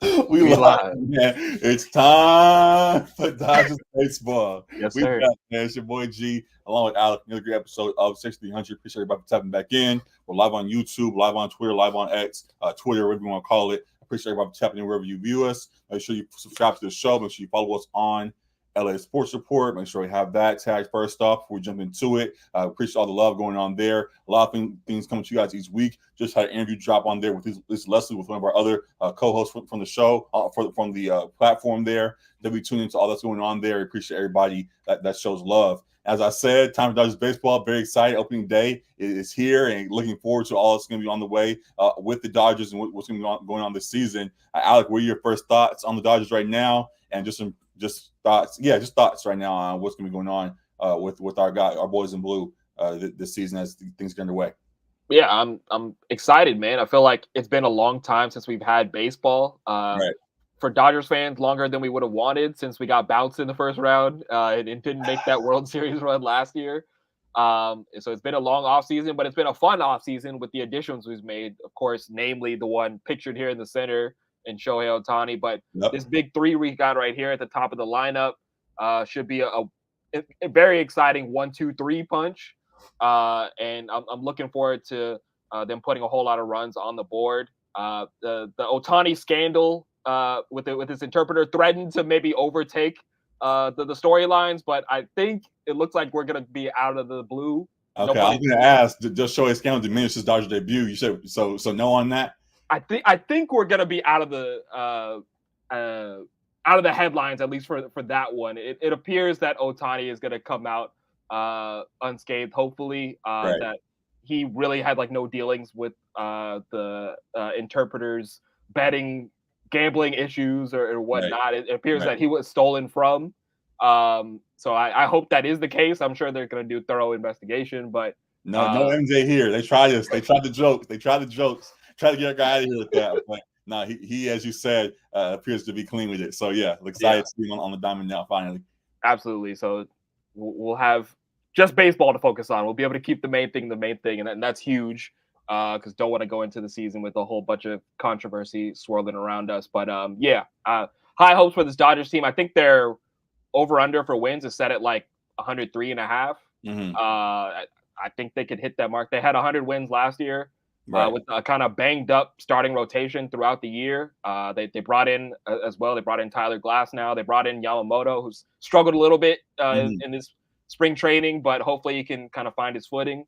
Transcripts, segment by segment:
We live, man. It's time for Dodgers baseball. Yes, We sir. back, man. It's your boy G, along with Alec. Another great episode of 1600. Appreciate everybody for tapping back in. We're live on YouTube, live on Twitter, live on X, Twitter, whatever you want to call it. Appreciate everybody for tapping in wherever you view us. Make sure you subscribe to the show. Make sure you follow us on LA Sports Report. Make sure we have that tagged first off before we jump into it. Appreciate all the love going on there. A lot of things coming to you guys each week. Just had an interview drop on there with this Leslie, with one of our other co-hosts from the show, from the platform there. That we tune into all that's going on there. Appreciate everybody that shows love. As I said, time for Dodgers baseball. Very excited. Opening day is here, and looking forward to all that's going to be on the way with the Dodgers and what's going to be going on this season. Alec, what are your first thoughts on the Dodgers right now, and just just thoughts right now on what's going to be going on with our boys in blue this season as things get underway. Yeah, I'm excited, man. I feel like it's been a long time since we've had baseball. Right. For Dodgers fans, longer than we would have wanted since we got bounced in the first round and didn't make that World Series run last year. So it's been a long offseason, but it's been a fun offseason with the additions we've made, of course, namely the one pictured here in the center in Shohei Ohtani. But this big three we got right here at the top of the lineup should be a very exciting 1-2-3 punch. And I'm looking forward to them putting a whole lot of runs on the board. The Ohtani scandal with his interpreter threatened to maybe overtake the storylines, but I think it looks like we're going to be out of the blue. Okay, I was going to ask, just Shohei scandal diminished his Dodger debut. You said so no on that. I think we're going to be out of the headlines, at least for that one. It appears that Ohtani is going to come out unscathed, hopefully. Right. That he really had like no dealings with the interpreters betting, gambling issues or whatnot. Right. It appears that he was stolen from. So I hope that is the case. I'm sure they're going to do thorough investigation, but no MJ here. They tried this. They tried the jokes. Try to get a guy out of here with that. But no, he as you said, appears to be clean with it. So yeah, excited to see him on the diamond now finally. Absolutely. So we'll have just baseball to focus on. We'll be able to keep the main thing, and that's huge. Because don't want to go into the season with a whole bunch of controversy swirling around us. But high hopes for this Dodgers team. I think their over/under for wins is set at like 103.5. Mm-hmm. I think they could hit that mark. They had 100 wins last year with a kind of banged up starting rotation throughout the year. They brought in as well. They brought in Tyler Glass now. They brought in Yamamoto, who's struggled a little bit in this spring training, but hopefully he can kind of find his footing.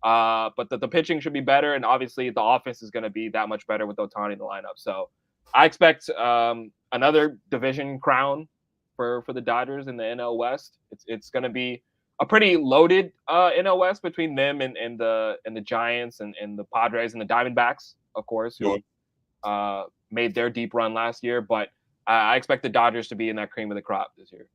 But the pitching should be better, and obviously the offense is going to be that much better with Ohtani in the lineup. So I expect another division crown for the Dodgers in the NL West. It's going to be a pretty loaded NL West between them and the Giants and the Padres and the Diamondbacks, of course, who made their deep run last year. But I expect the Dodgers to be in that cream of the crop this year.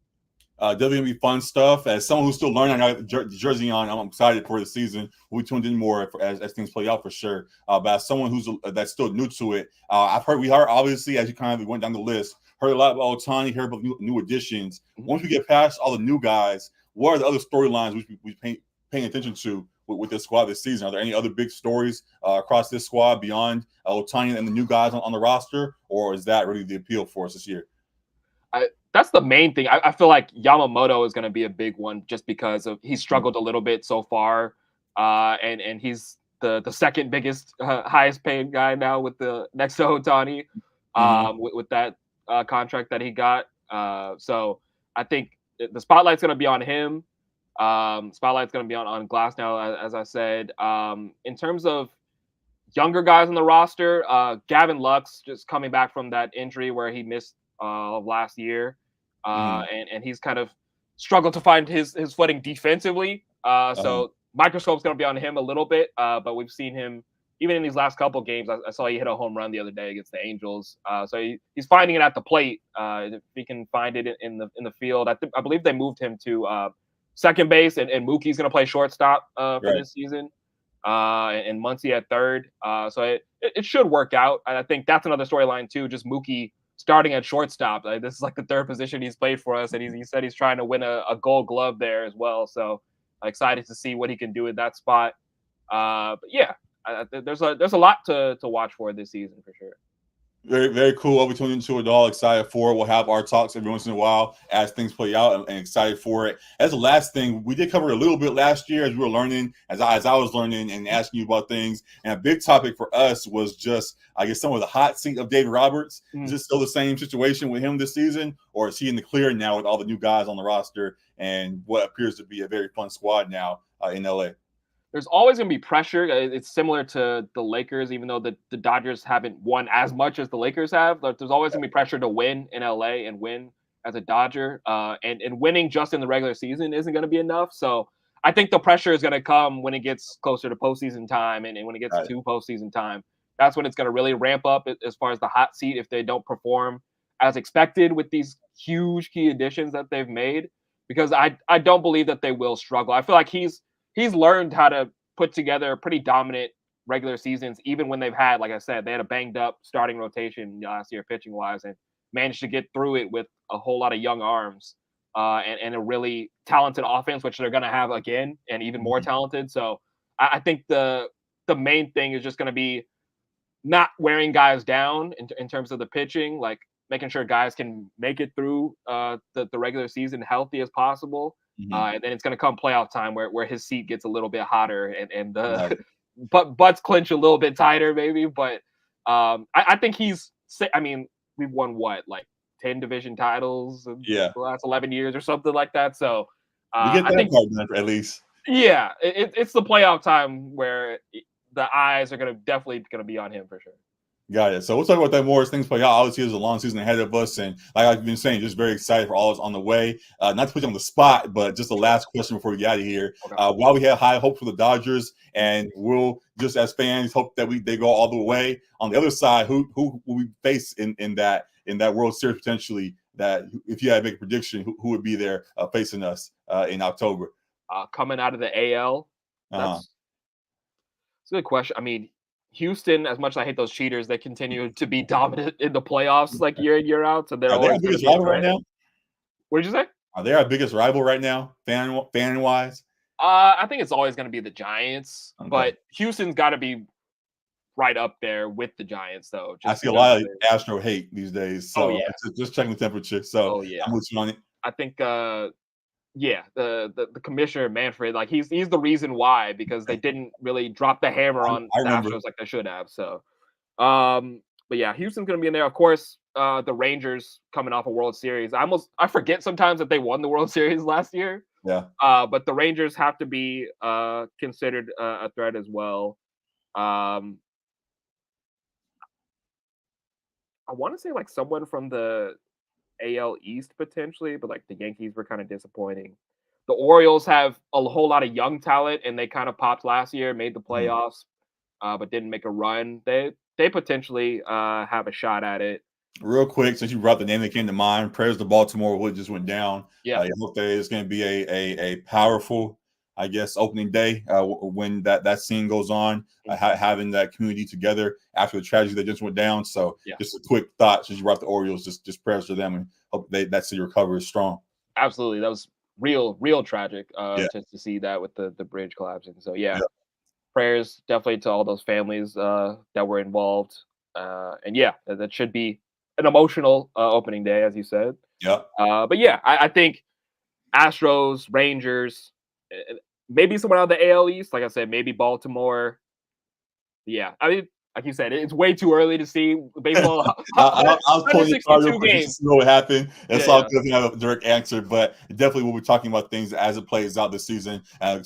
Definitely gonna be fun stuff. As someone who's still learning, I got the jersey on. I'm excited for the season. We tuned in more as things play out for sure. But as someone that's still new to it, we heard obviously as you kind of went down the list, heard a lot about Ohtani, heard about new additions. Once we get past all the new guys, what are the other storylines we paying attention to with this squad this season? Are there any other big stories across this squad beyond Ohtani and the new guys on the roster, or is that really the appeal for us this year? That's the main thing. I feel like Yamamoto is going to be a big one just because he's struggled a little bit so far, and he's the second biggest, highest paid guy now with the next to Ohtani, with that contract that he got. So I think the spotlight's going to be on him. Spotlight's going to be on Glass now, as I said. In terms of younger guys on the roster, Gavin Lux just coming back from that injury where he missed last year. And he's kind of struggled to find his footing defensively. So microscope's going to be on him a little bit, but we've seen him even in these last couple of games. I saw he hit a home run the other day against the Angels. So he's finding it at the plate. If he can find it in the field, I believe they moved him to second base, and Mookie's going to play shortstop for this season, and Muncy at third. So it should work out. I think that's another storyline too. Just Mookie starting at shortstop. This is like the third position he's played for us, and he said he's trying to win a Gold Glove there as well. So excited to see what he can do at that spot. But yeah, there's a lot to watch for this season for sure. Very, very cool. We'll be tuning into it all. Excited for it. We'll have our talks every once in a while as things play out, and excited for it. As the last thing, we did cover a little bit last year as we were learning, as I was learning and asking you about things. And a big topic for us was just, I guess, some of the hot seat of David Roberts. Is it still the same situation with him this season, or is he in the clear now with all the new guys on the roster and what appears to be a very fun squad now in LA? There's always going to be pressure. It's similar to the Lakers, even though the Dodgers haven't won as much as the Lakers have. But there's always going to be pressure to win in LA and win as a Dodger. And winning just in the regular season isn't going to be enough. So I think the pressure is going to come when it gets closer to postseason time and when it gets to postseason time. That's when it's going to really ramp up as far as the hot seat if they don't perform as expected with these huge key additions that they've made. Because I don't believe that they will struggle. I feel like he's learned how to put together pretty dominant regular seasons, even when they've had, like I said, they had a banged up starting rotation last year, pitching wise, and managed to get through it with a whole lot of young arms and a really talented offense, which they're going to have again, and even more talented. So I think the main thing is just going to be not wearing guys down in terms of the pitching, like making sure guys can make it through the regular season healthy as possible. And then it's going to come playoff time where his seat gets a little bit hotter and the butts clinch a little bit tighter, maybe. But I think I mean, we've won what, like 10 division titles in the last 11 years or something like that. So we get that part done at least. Yeah, it's the playoff time where the eyes are definitely going to be on him for sure. Got it. So we'll talk about that more as things play out. Obviously, there's a long season ahead of us, and like I've been saying, just very excited for all of us on the way. Not to put you on the spot, but just the last question before we get out of here. Okay. While we have high hopes for the Dodgers, and we'll just as fans hope that they go all the way. On the other side, who will we face in that World Series potentially? That if you had to make a prediction, who would be there facing us in October? Coming out of the AL, that's a good question. I mean, Houston, as much as I hate those cheaters, they continue to be dominant in the playoffs like year in, year out. So they're always our biggest rival right now. What did you say? Are they our biggest rival right now, fan wise? I think it's always going to be the Giants, but Houston's got to be right up there with the Giants, though. I see a lot of Astro hate these days. So just checking the temperature. So I'm with you on it. I think the commissioner Manfred, like he's the reason why, because they didn't really drop the hammer on the Astros like they should have. So, but yeah, Houston's gonna be in there. Of course, the Rangers coming off a World Series. I forget sometimes that they won the World Series last year. Yeah. But the Rangers have to be considered a threat as well. I want to say like someone from the AL East potentially, but like the Yankees were kind of disappointing. The Orioles have a whole lot of young talent, and they kind of popped last year, made the playoffs, but didn't make a run. They potentially have a shot at it. Real quick, since you brought the name that came to mind, prayers to Baltimore, what just went down. Yeah, I hope that it's going to be a powerful, I guess, opening day when that scene goes on, having that community together after the tragedy that just went down. So just a quick thought, since you brought the Orioles, just prayers to them and hope that city recovers strong. Absolutely. That was real tragic to see that with the bridge collapsing. So prayers definitely to all those families that were involved. And that should be an emotional opening day, as you said. Yeah. But I think Astros, Rangers, maybe someone out of the AL East. Like I said, maybe Baltimore. Yeah, I mean, like you said, it's way too early to see baseball. I was pulling the card to see what happened. It's all good to have a direct answer, but definitely we'll be talking about things as it plays out this season.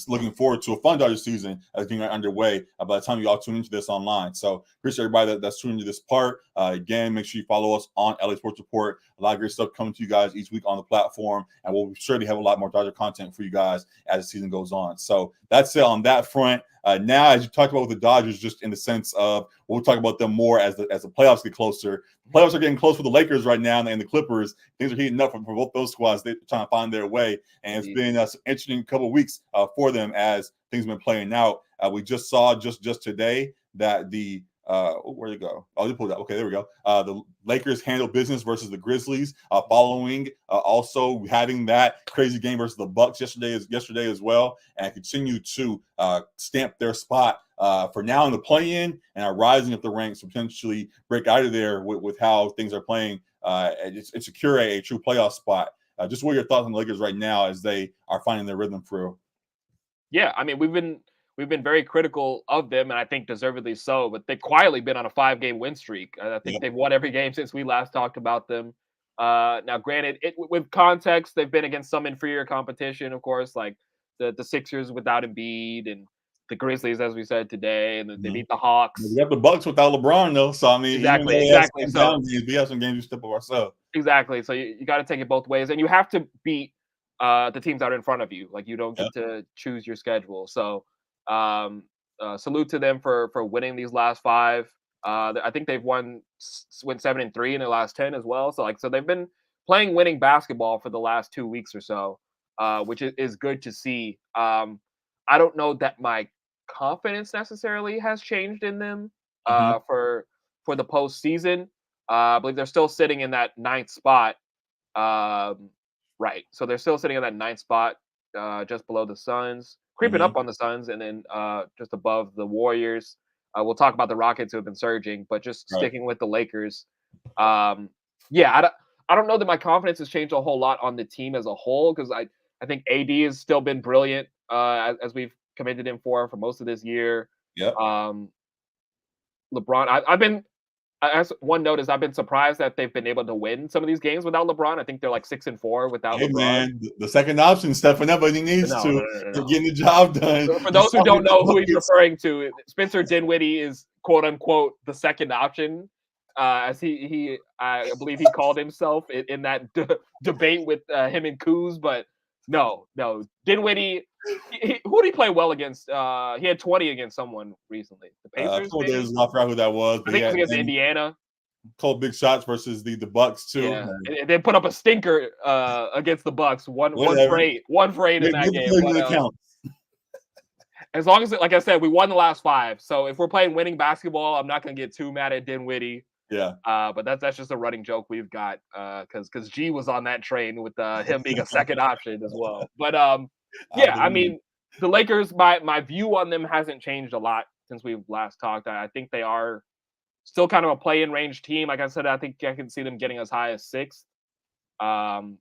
Looking forward to a fun Dodgers season getting underway by the time you all tune into this online. So appreciate everybody that's tuning into this part. Again, make sure you follow us on LA Sports Report. A lot of great stuff coming to you guys each week on the platform, and we'll surely have a lot more Dodger content for you guys as the season goes on. So that's it on that front. Now, as you talked about with the Dodgers, just in the sense of we'll talk about them more as the playoffs get closer. The playoffs are getting close for the Lakers right now, and the Clippers. Things are heating up for both those squads. They're trying to find their way, and it's been an interesting couple of weeks for them as things have been playing out. We just saw just today that the where'd it go? Oh, they pulled it out. Okay, there we go. The Lakers handle business versus the Grizzlies, following also having that crazy game versus the Bucks yesterday as well, and continue to stamp their spot for now in the play-in and are rising up the ranks to potentially break out of there with how things are playing and secure a true playoff spot. Just what are your thoughts on the Lakers right now as they are finding their rhythm for real? Yeah, I mean, we've been very critical of them, and I think deservedly so. But they've quietly been on a 5-game win streak. I think Yep. they've won every game since we last talked about them. Now, granted, with context, they've been against some inferior competition, of course, like the Sixers without Embiid and the Grizzlies, as we said today, and they beat the We Hawks. got the Bucks without LeBron though, so I mean, even though Exactly, they have exactly. some So down games, we have some games we step up ourselves. exactly. So you got to take it both ways, and you have to beat the teams that are in front of you. Like you don't Yep. get to choose your schedule. So um, salute to them for winning these last 5. I think they've went 7-3 in the last 10 as well. So they've been playing winning basketball for the last 2 weeks or so, which is good to see. I don't know that my confidence necessarily has changed in them Mhm. for the postseason. I believe they're still sitting in that 9th spot. Right. So they're still sitting in that 9th spot, just below the Suns, creeping Mhm. up on the Suns, and then just above the Warriors. We'll talk about the Rockets who have been surging, but just Right. sticking with the Lakers. Um, yeah, I don't know that my confidence has changed a whole lot on the team as a whole because I think AD has still been brilliant as we've commended him for most of this year. Yep. Um, LeBron, I've been as one note is I've been surprised that they've been able to win some of these games without LeBron. I think they're like 6-4 without Hey LeBron. man, the second option stepping up when he needs No, to, no, no, no, no. getting the job done. For You those who saw him don't get the know who he's buckets. referring to, Spencer Dinwiddie is quote unquote the second option, as he I believe he called himself in that debate with him and Kuz. But no, Dinwiddie. Who did he play well against? He had 20 against someone recently. The A Pacers, couple of maybe. days I forgot who that was, I but think it yeah, was against and Indiana. called big shots versus the Bucks too. Yeah, And and they put up a stinker against the Bucks. One for whatever, 8, 1 for 8 in get that the game. plays But when it counts. as long as, like I said, we won the last 5. So if we're playing winning basketball, I'm not going to get too mad at Dinwiddie. Yeah, But that's just a running joke we've got because G was on that train with him being a second option as well. But I yeah, I believe. mean the Lakers. My view on them hasn't changed a lot since we've last talked. I think they are still kind of a play-in range team. Like I said, I think I can see them getting as high as 6th. Um,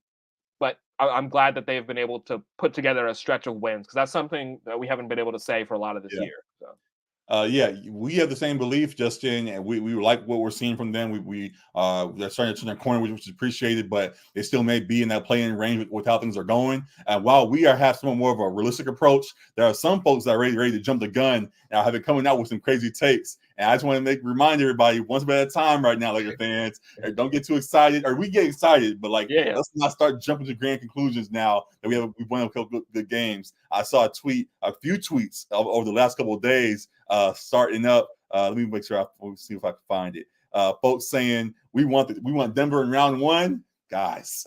but I'm glad that they've been able to put together a stretch of wins because that's something that we haven't been able to say for a lot of this Yeah. year. So. Yeah, we have the same belief, Justin, and we like what we're seeing from them. They're starting to turn their corner, which is appreciated, but they still may be in that playing range with how things are going. And while we have some more of a realistic approach, there are some folks that are ready to jump the gun and have been coming out with some crazy takes. And I just want to remind everybody, once at a time right now, Laker fans, don't get too excited, or we get excited, but Yeah. let's not start jumping to grand conclusions now that we've won a couple good games. I saw a few tweets over the last couple of days starting up. Let me make sure see if I can find it. Folks saying we want Denver in round 1, guys.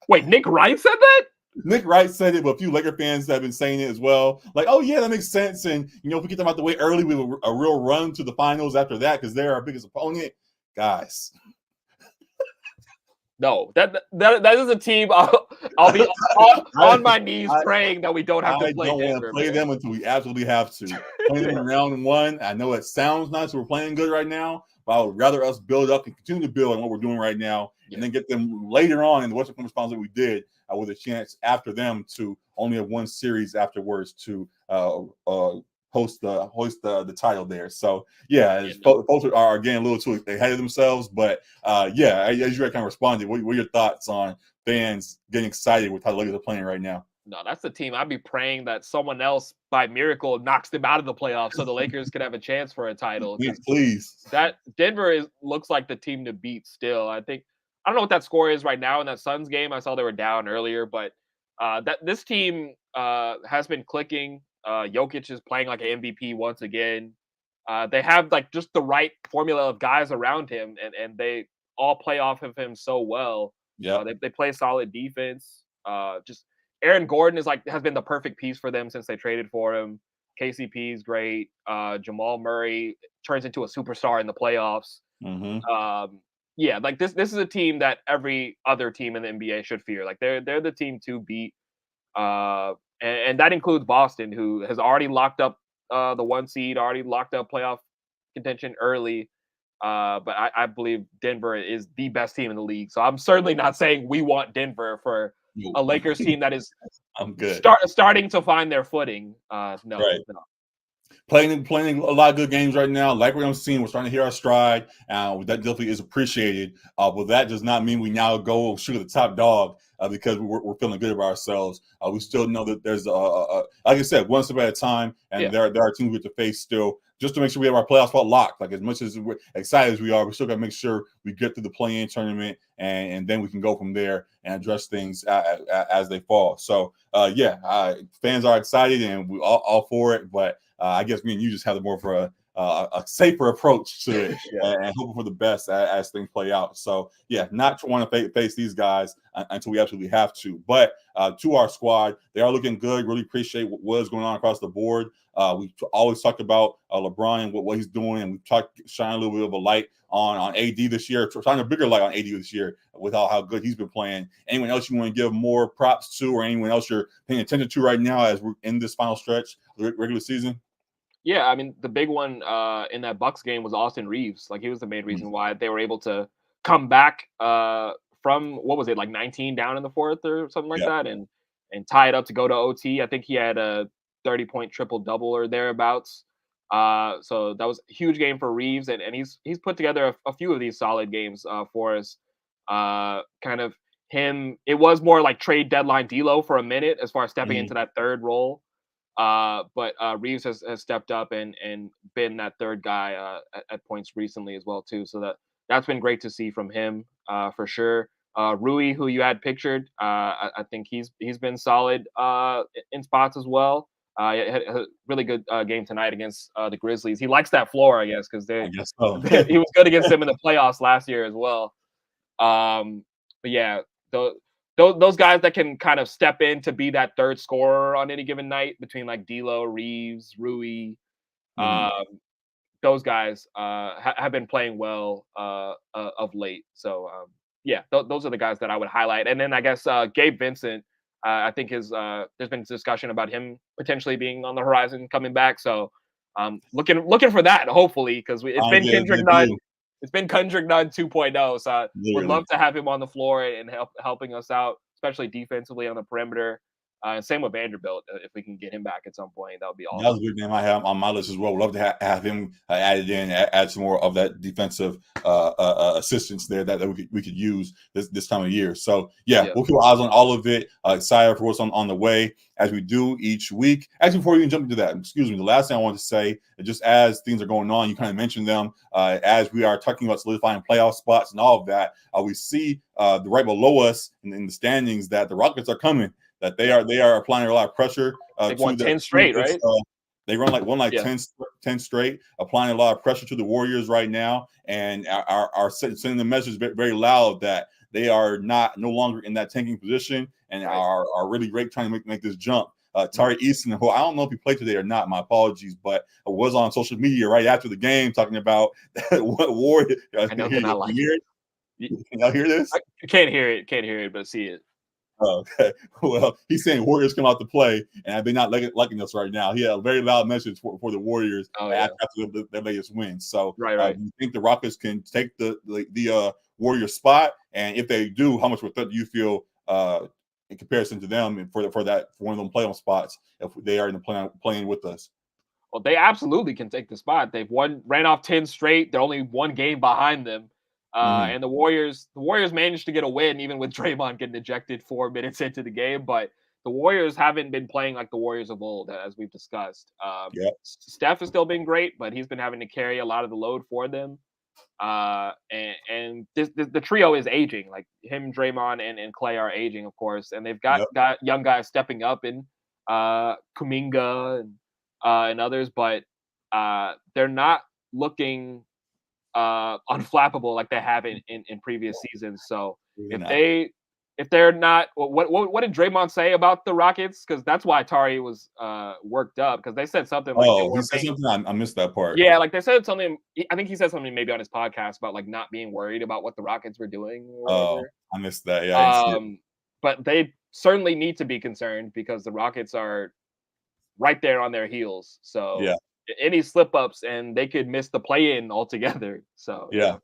Wait, Nick Wright said that? Nick Wright said it, but a few Laker fans have been saying it as well. Like, oh yeah, that makes sense. And if we get them out the way early, we have a real run to the finals after that because they're our biggest opponent, guys. No, that is a team. I'll be on my knees praying that we don't have to play I don't want to play them until we absolutely have to. Play them in round 1. I know it sounds nice. We're playing good right now, but I would rather us build up and continue to build on what we're doing right now, and then get them later on in the Western Conference Finals that we did with a chance after them to only have one series afterwards to hoist the title there. So folks are getting a little too ahead of themselves, but as you kind of responded, what are your thoughts on fans getting excited with how the Lakers are playing right now? No, that's the team. I'd be praying that someone else by miracle knocks them out of the playoffs so the Lakers could have a chance for a title. Please. That Denver looks like the team to beat still. I don't know what that score is right now in that Suns game. I saw they were down earlier, but that this team has been clicking. Jokic is playing like an MVP once again. They have like just the right formula of guys around him, and they all play off of him so well. Yeah, they play solid defense. Just Aaron Gordon has been the perfect piece for them since they traded for him. KCP is great. Jamal Murray turns into a superstar in the playoffs. Mm-hmm. Like this is a team that every other team in the NBA should fear. Like they're the team to beat. And that includes Boston, who has already locked up the 1 seed, already locked up playoff contention early. But I believe Denver is the best team in the league. So I'm certainly not saying we want Denver for Nope. a Lakers team that is I'm good. starting to find their footing. No, Right. no. Playing a lot of good games right now. Like we're seeing, we're starting to hit our stride. That definitely is appreciated. But that does not mean we now go shoot at the top dog because we're feeling good about ourselves. We still know that there's like I said, one step at a time, and Yeah. there are teams we have to face still, just to make sure we have our playoff spot locked. Like as much as we're excited as we are, we still got to make sure we get through the play-in tournament, and then we can go from there and address things as they fall. So fans are excited and we all for it, but I guess me and you just have more for a safer approach to it and hoping for the best as things play out. So, not to want to face these guys until we absolutely have to. But to our squad, they are looking good. Really appreciate what is going on across the board. We always talked about LeBron and what he's doing, and we've shine a little bit of a light on AD this year, shine a bigger light on AD this year with how good he's been playing. Anyone else you want to give more props to, or anyone else you're paying attention to right now as we're in this final stretch of the regular season? Yeah, I mean, the big one in that Bucks game was Austin Reeves. Like he was the main reason why they were able to come back from what was it, like 19 down in the fourth or something like Yeah. that, and tie it up to go to OT. I think he had a 30-point triple double or thereabouts. So that was a huge game for Reeves, and he's put together a few of these solid games for us. Kind of him. It was more like trade deadline D'Lo for a minute as far as stepping into that third role. But Reeves has stepped up and been that third guy at points recently as well too. So that's been great to see from him for sure. Rui, who you had pictured, I think he's been solid in spots as well. He had a really good game tonight against the Grizzlies. He likes that floor, I guess, because I guess so. he was good against them in the playoffs last year as well. But yeah, those guys that can kind of step in to be that third scorer on any given night between like D'Lo, Reeves, Rui, those guys have been playing well of late. So those are the guys that I would highlight. And then I guess Gabe Vincent, I think there's been discussion about him potentially being on the horizon coming back. So looking for that hopefully because it's been Kendrick Nunn. It's been Kendrick Nunn 2.0, so I would love to have him on the floor and helping us out, especially defensively on the perimeter. And same with Vanderbilt. If we can get him back at some point, that would be awesome. That was a good name I have on my list as well. Would love to have him added in, add some more of that defensive assistance there that we could use this time of year. So we'll keep our eyes on all of it. Excited for what's on the way as we do each week. Actually, before we even jump into that, excuse me, the last thing I want to say, just as things are going on, you kind of mentioned them as we are talking about solidifying playoff spots and all of that. We see right below us in the standings that the Rockets are coming. That they are applying a lot of pressure. They've won 10 straight, right? They run 10 straight, applying a lot of pressure to the Warriors right now, and are sending the message very loud that they are no longer in that tanking position and are really great trying to make this jump. Tari Easton, who I don't know if he played today or not, my apologies, but was on social media right after the game talking about what Warrior. I know they're not like it. Can y'all hear this? I can't hear it, but see it. Oh, okay. Well, he's saying Warriors come out to play, and they're not liking us right now. He had a very loud message for the Warriors after their latest win. So, do you think the Rockets can take the Warrior spot? And if they do, how much of a threat do you feel in comparison to them and for one of them playoff spots if they are in the playing with us? Well, they absolutely can take the spot. They've ran off 10 straight. They're only one game behind them. And the Warriors managed to get a win even with Draymond getting ejected 4 minutes into the game. But the Warriors haven't been playing like the Warriors of old, as we've discussed. Steph has still been great, but he's been having to carry a lot of the load for them. And the trio is aging. Like him, Draymond, and Clay are aging, of course. And they've got young guys stepping up in Kuminga and others, but they're not looking unflappable like they have in previous seasons. So if they're not, what did Draymond say about the Rockets? Because that's why Tari was worked up, because they said something like, he said something. I missed that part. Yeah, like they said something. I think he said something maybe on his podcast about like not being worried about what the Rockets were doing. Or I missed that. Yeah, but they certainly need to be concerned because the Rockets are right there on their heels. So Yeah. any slip ups and they could miss the play in altogether. So Yeah.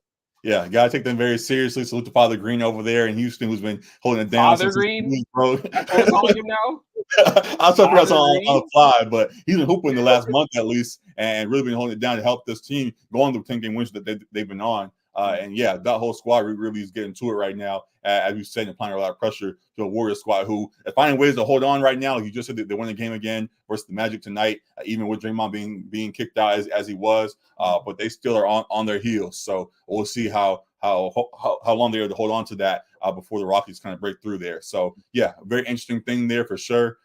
Yeah, gotta take them very seriously. Salute to Father Green over there in Houston, who's been holding it down Father since Green, bro. that's what we're calling him now. I was trying to figure out something Father on the Green. fly, but he's been hooping the last month at least, and really been holding it down to help this team go on the 10-game wins that they've been on. And yeah, that whole squad really is getting to it right now. As you said, applying a lot of pressure to a Warriors squad who are finding ways to hold on right now. Like you just said, they won the game again versus the Magic tonight, even with Draymond being kicked out as he was. But they still are on their heels. So we'll see how long they're able to hold on to that before the Rockets kind of break through there. So yeah, very interesting thing there for sure.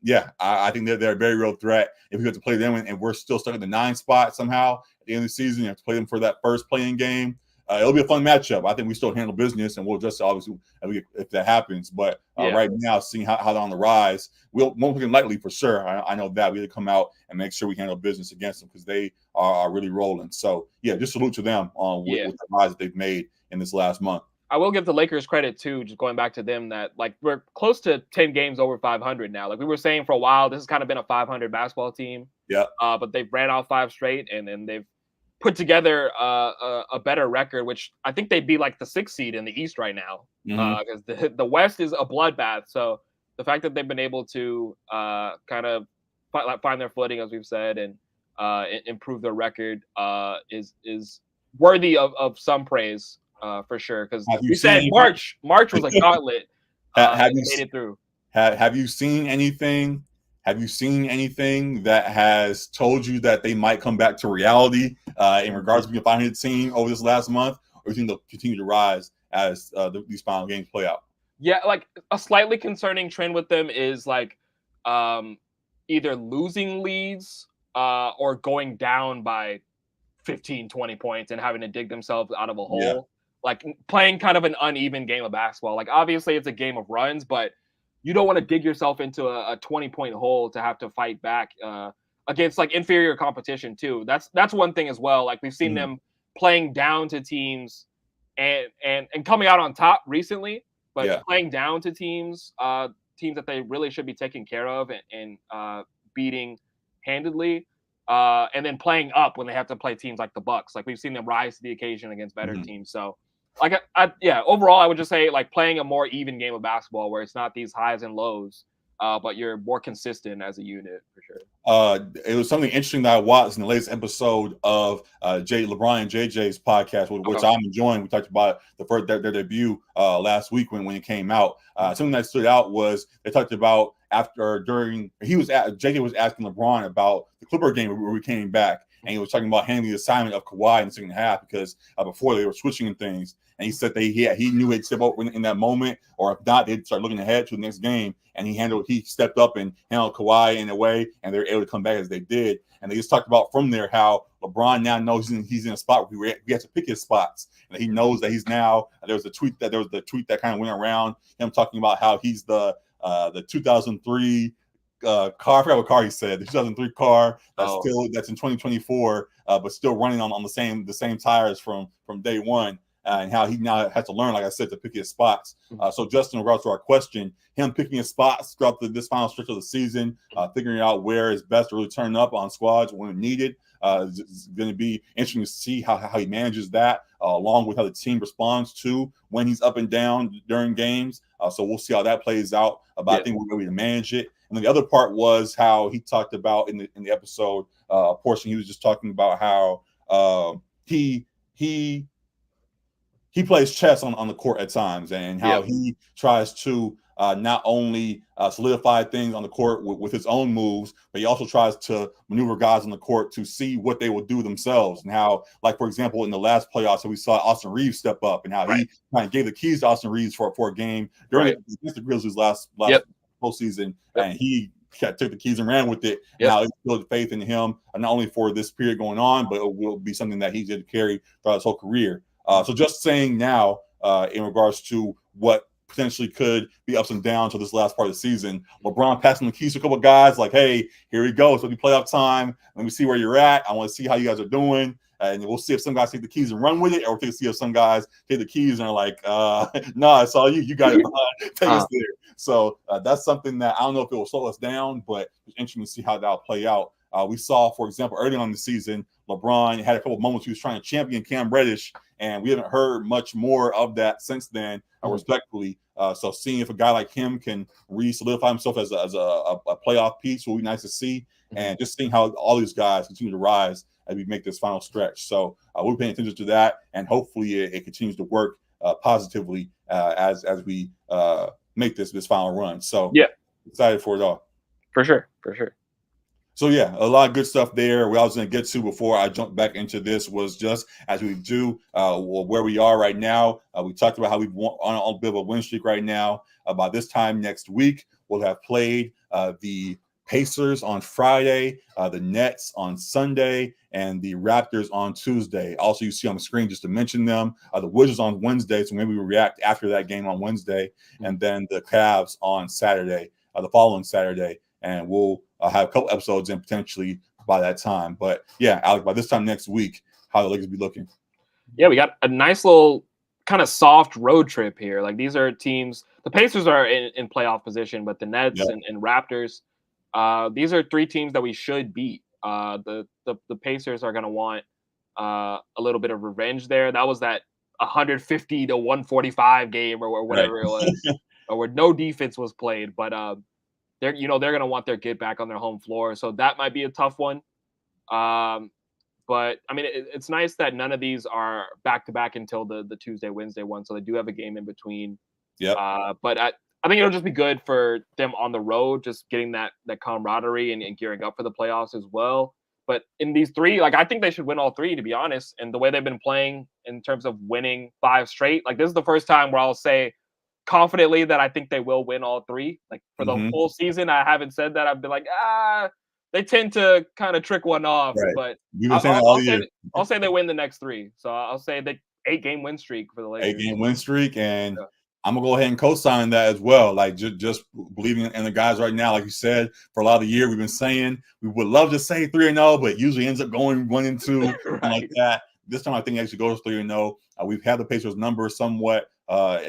Yeah, I think they're a very real threat. If we have to play them and we're still stuck in the 9 spot somehow at the end of the season, you have to play them for that first playing game. It'll be a fun matchup. I think we still handle business, and we'll just obviously if that happens. But right now, seeing how they're on the rise, won't look likely for sure. I know that we have to come out and make sure we handle business against them because they are really rolling. So yeah, just salute to them with the rise that they've made in this last month. I will give the Lakers credit too, just going back to them, that like we're close to 10 games over 500 now. Like we were saying for a while, this has kind of been a 500 basketball team. Yeah. But they've ran out 5 straight, and then they've put together a better record, which I think they'd be like the 6th seed in the East right now, because the West is a bloodbath. So the fact that they've been able to kind of find their footing, as we've said, and improve their record is worthy of some praise for sure. Because we said March was a gauntlet. Have you made it through? Have you seen anything? Have you seen anything that has told you that they might come back to reality in regards to being a 500 team over this last month, or do you think they'll continue to rise as these final games play out? Yeah, like a slightly concerning trend with them is like either losing leads or going down by 15, 20 points and having to dig themselves out of a hole. Yeah. Like playing kind of an uneven game of basketball. Like obviously it's a game of runs, but you don't want to dig yourself into a 20-point hole to have to fight back against like inferior competition too. That's one thing as well. Like we've seen them playing down to teams and coming out on top recently, but playing down to teams that they really should be taking care of and beating handedly, and then playing up when they have to play teams like the Bucks. Like we've seen them rise to the occasion against better teams. So like overall, I would just say like playing a more even game of basketball where it's not these highs and lows, but you're more consistent as a unit for sure. It was something interesting that I watched in the latest episode of LeBron and JJ's podcast, which I'm enjoying. We talked about their debut last week when it came out. Something that stood out was they talked about JJ was asking LeBron about the Clipper game where we came back. And he was talking about handling the assignment of Kawhi in the second half because before they were switching things. And he said that he knew he'd step up in that moment, or if not, they'd start looking ahead to the next game. And he stepped up and handled Kawhi in a way, and they were able to come back as they did. And they just talked about from there how LeBron now knows he's in a spot where he has to pick his spots. And he knows that he's now. There was the tweet that kind of went around him talking about how he's the 2003. Car, I forgot what car he said. The 2003 car that's in 2024, but still running on the same tires from day one, and how he now has to learn, like I said, to pick his spots. So just in regards to our question, him picking his spots throughout this final stretch of the season, figuring out where is best to really turn up on squads when needed. It's going to be interesting to see how he manages that, along with how the team responds to when he's up and down during games. So we'll see how that plays out. But I think we're going to manage it. And then the other part was how he talked about in the episode portion. He was just talking about how he plays chess on the court at times, and how he tries to not only solidify things on the court with his own moves, but he also tries to maneuver guys on the court to see what they will do themselves. And how, like, for example, in the last playoffs, we saw Austin Reeves step up, and how he kind of gave the keys to Austin Reeves for a game during against the Grizzlies last postseason, and he took the keys and ran with it. Now he built faith in him, not only for this period going on, but it will be something that he did carry throughout his whole career. So just saying now, in regards to what potentially could be ups and downs for this last part of the season, LeBron passing the keys to a couple of guys, like, hey, here we go. So the playoff time. Let me see where you're at. I want to see how you guys are doing. and we'll see if some guys take the keys and run with it, or we'll see if some guys take the keys and are like, "Nah, it's all you. You got it behind. Take us there." So that's something that I don't know if it will slow us down, but it's interesting to see how that'll play out. We saw, for example, early on in the season, LeBron had a couple of moments he was trying to champion Cam Reddish, and we haven't heard much more of that since then, respectfully. So seeing if a guy like him can re-solidify himself as a playoff piece will be nice to see, and just seeing how all these guys continue to rise as we make this final stretch. So we're paying attention to that, and hopefully it continues to work positively as we make this final run. So yeah, excited for it all. For sure. So yeah, a lot of good stuff there. What I was going to get to before I jump back into this was just as we do where we are right now. We talked about how we've on a bit of a win streak right now. By this time next week, we'll have played the Pacers on Friday, the Nets on Sunday, and the Raptors on Tuesday. Also, you see on the screen just to mention them, the Wizards on Wednesday, so maybe we react after that game on Wednesday, and then the Cavs on Saturday, the following Saturday, and we'll have a couple episodes in potentially by that time. But yeah, Alex, by this time next week, how the Lakers be looking? Yeah, we got a nice little kind of soft road trip here. Like these are teams, the Pacers are in playoff position, but the Nets and Raptors, these are three teams that we should beat. The Pacers are going to want a little bit of revenge there. That was that 150 to 145 game or whatever it was, or where no defense was played. But they're going to want their get back on their home floor, so that might be a tough one. But I mean, it's nice that none of these are back to back until the Tuesday, Wednesday one, so they do have a game in between. But I think it'll just be good for them on the road, just getting that camaraderie and gearing up for the playoffs as well. But in these three, like I think they should win all three, to be honest. And the way they've been playing in terms of winning 5 straight, like this is the first time where I'll say confidently that I think they will win all three. Like for the full season, I haven't said that. I've been like, they tend to kind of trick one off. But I'll say they win the next 3. So I'll say the 8-game win streak for the Lakers. 8-game win streak, and I'm gonna go ahead and co-sign that as well. Like just believing in the guys right now, like you said, for a lot of the year we've been saying we would love to say 3-0, but usually ends up going 1-2 like that. This time I think it actually goes 3-0. We've had the Pacers number somewhat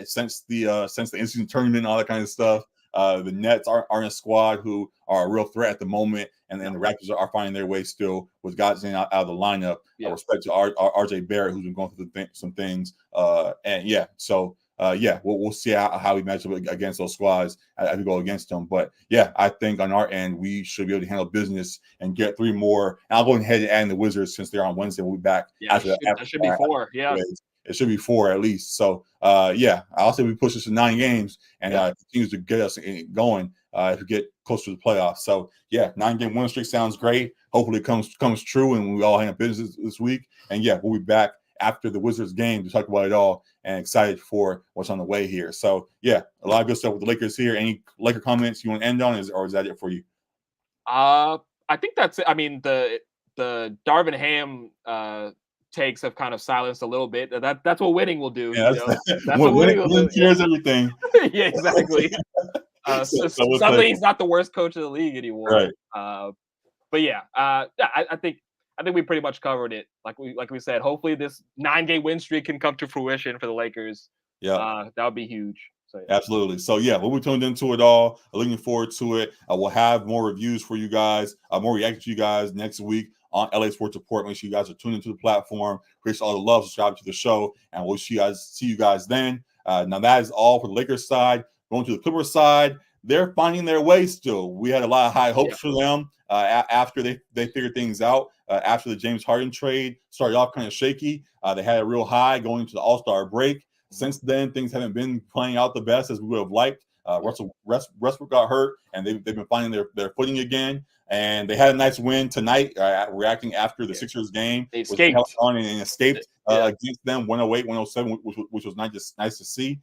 since the in-season tournament and all that kind of stuff. The Nets are in a squad who are a real threat at the moment, and then the Raptors are finding their way still with guys in out of the lineup. Respect to RJ Barrett, who's been going through some things. We'll see how we match up against those squads as we go against them. But yeah, I think on our end we should be able to handle business and get 3 more. And I'll go ahead and add in the Wizards since they're on Wednesday. We'll be back. That should be 4. Yeah. It should be 4 at least. So, I'll say we push this to 9 games and continues to get us going if we get close to the playoffs. So, 9-game win streak sounds great. Hopefully it comes true and we all handle business this week. And, we'll be back after the Wizards game to talk about it all and excited for what's on the way here. So, a lot of good stuff with the Lakers here. Any Laker comments you want to end on, or is that it for you? I think that's it. I mean, the Darvin Ham takes have kind of silenced a little bit. That's what winning will do. Yeah, that's what winning will do. Cures everything. Yeah, exactly. Suddenly he's not the worst coach of the league anymore. Right. I think we pretty much covered it. Like we said, hopefully this 9-game win streak can come to fruition for the Lakers. That would be huge. So, Absolutely. So we'll be tuned into it all. Looking forward to it. We'll have more reviews for you guys, more reactions to you guys next week on LA Sports Report. Make sure you guys are tuned into the platform. Appreciate all the love. Subscribe to the show, and we'll see you guys then. Now that is all for the Lakers side. Going to the Clippers side, they're finding their way still. We had a lot of high hopes for them after they figured things out. After the James Harden trade started off kind of shaky, they had a real high going into the All-Star break. Since then, things haven't been playing out the best as we would have liked. Westbrook got hurt, and they've been finding their footing again. And they had a nice win tonight, reacting after the Sixers game. They escaped against them 108-107, which was nice to see.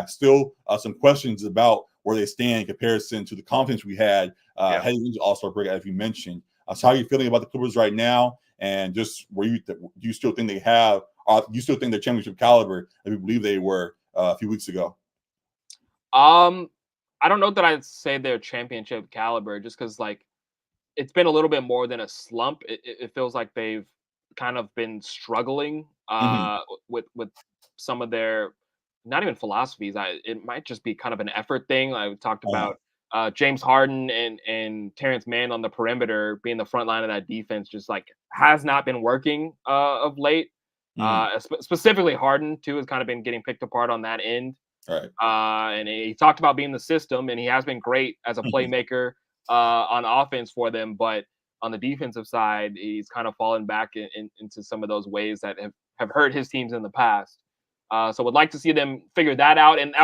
Still some questions about where they stand in comparison to the confidence we had heading into All-Star break, as you mentioned. So how are you feeling about the Clippers right now? And just do you still think they have? Do you still think they're championship caliber as we believe they were a few weeks ago? I don't know that I'd say they're championship caliber, just because it's been a little bit more than a slump. It feels like they've kind of been struggling Mhm. with some of their not even philosophies. It might just be kind of an effort thing. I talked Uh-huh. about James Harden and Terrence Mann on the perimeter being the front line of that defense, just like has not been working of late. Mhm. Specifically, Harden too has kind of been getting picked apart on that end. Right. And he talked about being the system, and he has been great as a Mhm. playmaker on offense for them. But on the defensive side, he's kind of fallen back into some of those ways that have hurt his teams in the past. So would like to see them figure that out. And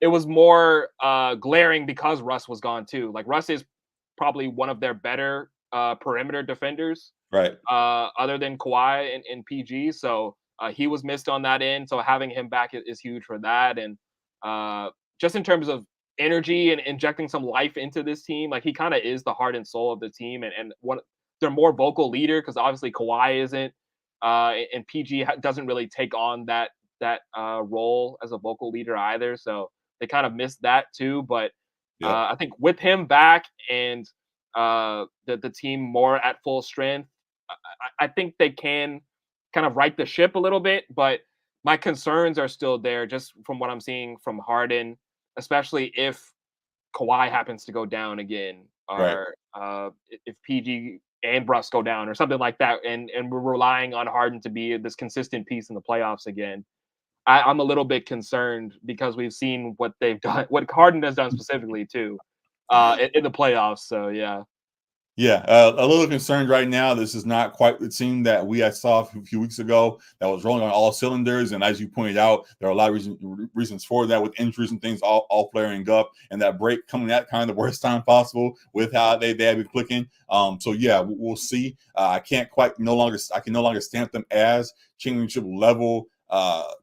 it was more glaring because Russ was gone too. Like Russ is probably one of their better perimeter defenders, Right. other than Kawhi and PG. So he was missed on that end. So having him back is huge for that. And just in terms of energy and injecting some life into this team, like he kind of is the heart and soul of the team. And one, they're more vocal leader because obviously Kawhi isn't, and PG doesn't really take on that role as a vocal leader either. So they kind of missed that too. But Yep. I think with him back and the team more at full strength, I think they can kind of right the ship a little bit, but my concerns are still there just from what I'm seeing from Harden, especially if Kawhi happens to go down again, Right. or if PG and Bruss go down, or something like that, and we're relying on Harden to be this consistent piece in the playoffs again. I'm a little bit concerned because we've seen what they've done, what Harden has done specifically too, in the playoffs. So yeah, Yeah, a little concerned right now. This is not quite the team that I saw a few weeks ago that was rolling on all cylinders. And as you pointed out, there are a lot of reasons for that, with injuries and things all flaring up, and that break coming at kind of the worst time possible with how they have been clicking. So yeah, we'll see. I can no longer stamp them as championship level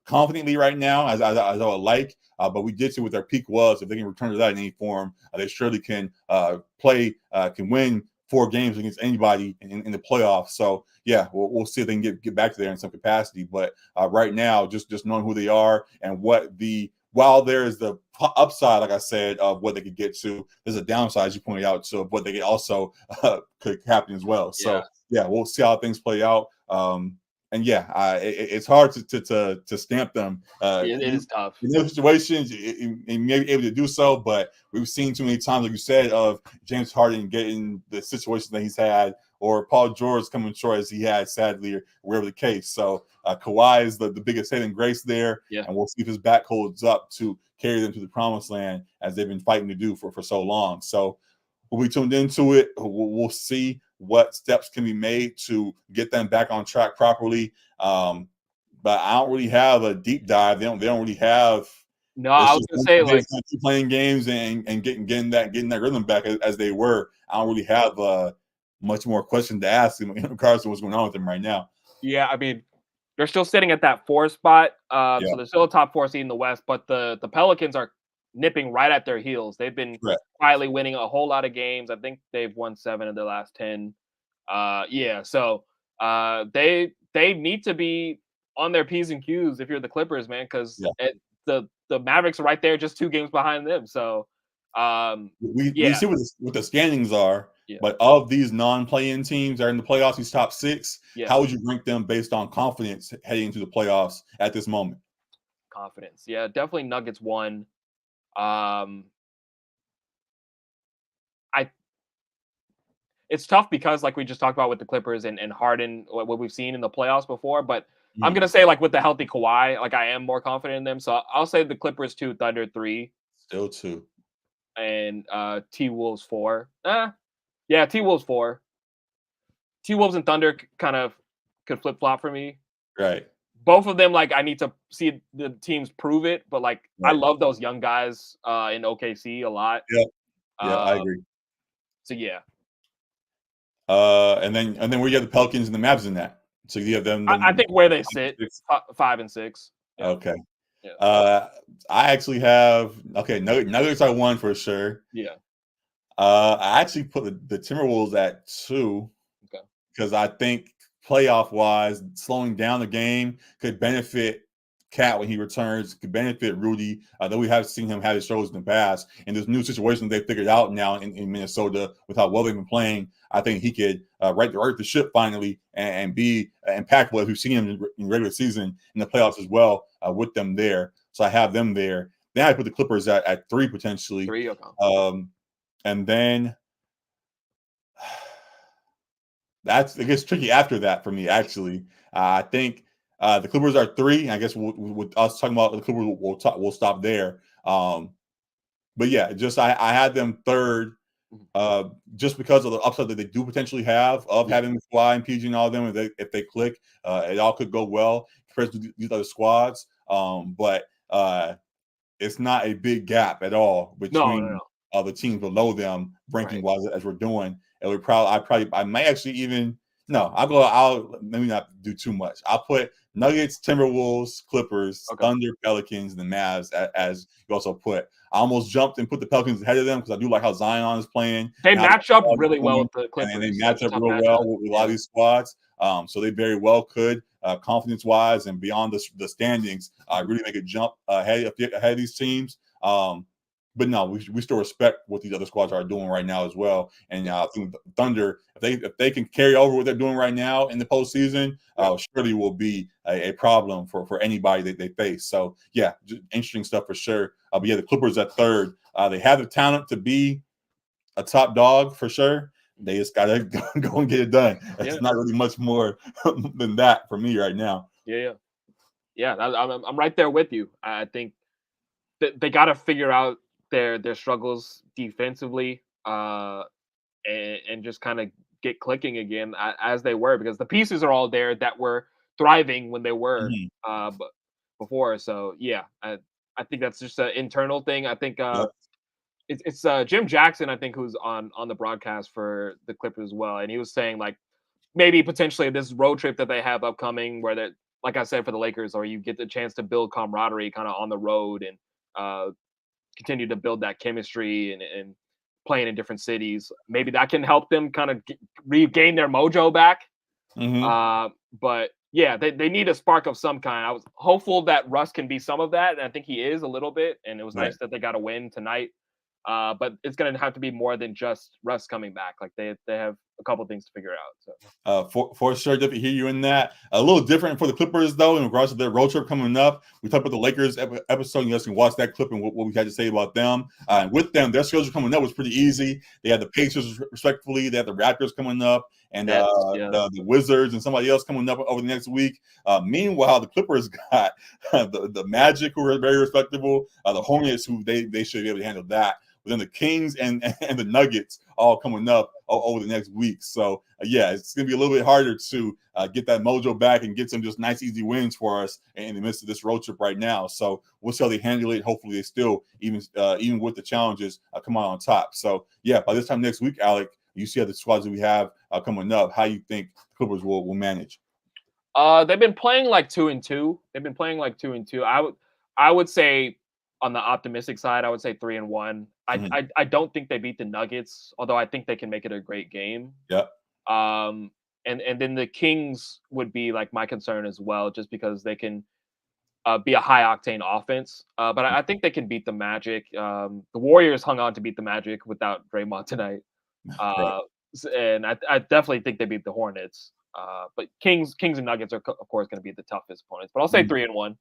confidently right now as I would like. But we did see what their peak was. If they can return to that in any form, they surely can can win 4 games against anybody in the playoffs. So yeah, we'll see if they can get back to there in some capacity. But right now, just knowing who they are and while there's the upside, like I said, of what they could get to, there's a downside, as you pointed out, to what they could also could happen as well. yeah, So yeah, we'll see how things play out. And yeah, it's hard to stamp them. it is tough. In those situations, you may be able to do so, but we've seen too many times, like you said, of James Harden getting the situation that he's had, or Paul George coming short as he had, sadly, or wherever the case. So Kawhi is the biggest saving grace there, Yeah. and we'll see if his back holds up to carry them to the promised land as they've been fighting to do for so long. So we'll be tuned into it. We'll see what steps can be made to get them back on track properly. But I don't really have a deep dive. They don't really have. No, Let's I was just gonna say they like, just keep playing games and getting that rhythm back as they were. I don't really have much more question to ask in regards to what's going on with them right now. yeah, I mean, they're still sitting at that 4 spot, Yeah, so they're still a top 4 seed in the West, but the Pelicans are nipping right at their heels. They've been correct. quietly winning a whole lot of games. I think they've won 7 of their last 10. Yeah, so they need to be on their P's and Q's if you're the Clippers, man, because Yeah, the Mavericks are right there, just 2 games behind them. So we yeah, see what the standings are, yeah, but of these non-play-in teams that are in the playoffs, these top 6, yeah, how would you rank them based on confidence heading into the playoffs at this moment? confidence. Yeah, definitely Nuggets 1. Um, I It's tough because like we just talked about with the Clippers and Harden, what we've seen in the playoffs before. But I'm Mm, gonna say like with the healthy Kawhi, like I am more confident in them. So I'll say the Clippers 2, Thunder 3, still 2. and T Wolves 4. Yeah, T Wolves 4. T Wolves and Thunder kind of could flip flop for me. Right, Both of them, like I need to see the teams prove it. But like I right. love those young guys in OKC a lot. Yep, yeah, I Um, agree. so yeah, And then where you have the Pelicans and the Mavs in that. So you have I them think where they sit, 5 and 6. Yeah, okay. yeah, I actually have Nuggets are 1 for sure. yeah. I actually put the Timberwolves at 2 Okay. because I think playoff wise, slowing down the game could benefit Cat when he returns could benefit Rudy. Though we have seen him have his struggles in the past, and this new situation they figured out now in Minnesota with how well they've been playing, I think he could right the ship finally and be impactful as we've seen him in regular season in the playoffs as well with them there. So I have them there. Then I put the Clippers at 3 potentially. 3, okay. And then it gets tricky after that for me, actually. I think the Clippers are 3. I guess with us talking about the Clippers, we'll stop there. But yeah, just I had them 3rd just because of the upside that they do potentially have of having Kawhi and PG and all of them. If they click, it all could go well compared to these other squads. But it's not a big gap at all between the teams below them ranking wise as we're doing. And I might actually even I'll maybe not do too much. I'll put Nuggets, Timberwolves, Clippers, Thunder, Pelicans, and the Mavs as you also put. I almost jumped and put the Pelicans ahead of them because I do like how Zion is playing. They match up really well with the Clippers. And they match up real well with a lot of these squads. So they very well could, confidence-wise and beyond the standings, really make a jump ahead of these teams. But no, we still respect what these other squads are doing right now as well. And I think the Thunder, if they can carry over what they're doing right now in the postseason, surely will be a problem for anybody that they face. So yeah, just interesting stuff for sure. But yeah, the Clippers at 3rd. They have the talent to be a top dog for sure. They just gotta go and get it done. It's not really much more than that for me right now. Yeah. I'm right there with you. I think they got to figure out their struggles defensively and just kind of get clicking again as they were, because the pieces are all there that were thriving when they were before. So yeah, I think that's just an internal thing. I think it's Jim Jackson, I think, who's on the broadcast for the Clippers as well, and he was saying like maybe potentially this road trip that they have upcoming, where that, like I said, for the Lakers, or you get the chance to build camaraderie kind of on the road and continue to build that chemistry and playing in different cities. Maybe that can help them kind of regain their mojo back. But yeah, they need a spark of some kind. I was hopeful that Russ can be some of that, and I think he is a little bit. And it was nice that they got a win tonight. But it's going to have to be more than just Russ coming back. Like they have a couple things to figure out. So for sure, definitely hear you in that. A little different for the Clippers though, in regards to their road trip coming up. We talked about the Lakers episode. You guys can watch that clip and what we had to say about them. And with them, their schedule coming up was pretty easy. They had the Pacers respectfully. They had the Raptors coming up, and the Wizards and somebody else coming up over the next week. Meanwhile, the Clippers got the Magic, who are very respectable. The Hornets, who they should be able to handle that. But then the Kings and the Nuggets all coming up over the next week. So, yeah, it's going to be a little bit harder to get that mojo back and get some just nice, easy wins for us in the midst of this road trip right now. So we'll see how they handle it. Hopefully they still, even with the challenges, come out on top. So, yeah, by this time next week, Alec, you see how the squads that we have coming up, how you think the Clippers will manage. They've been playing like 2-2. They've been playing like 2-2. I would say, on the optimistic side, I would say 3-1. I don't think they beat the Nuggets, although I think they can make it a great game. Yeah. And then the Kings would be like my concern as well, just because they can be a high octane offense. But I think they can beat the Magic. The Warriors hung on to beat the Magic without Draymond tonight. And I definitely think they beat the Hornets. But Kings and Nuggets are of course going to be the toughest opponents. But I'll say 3-1.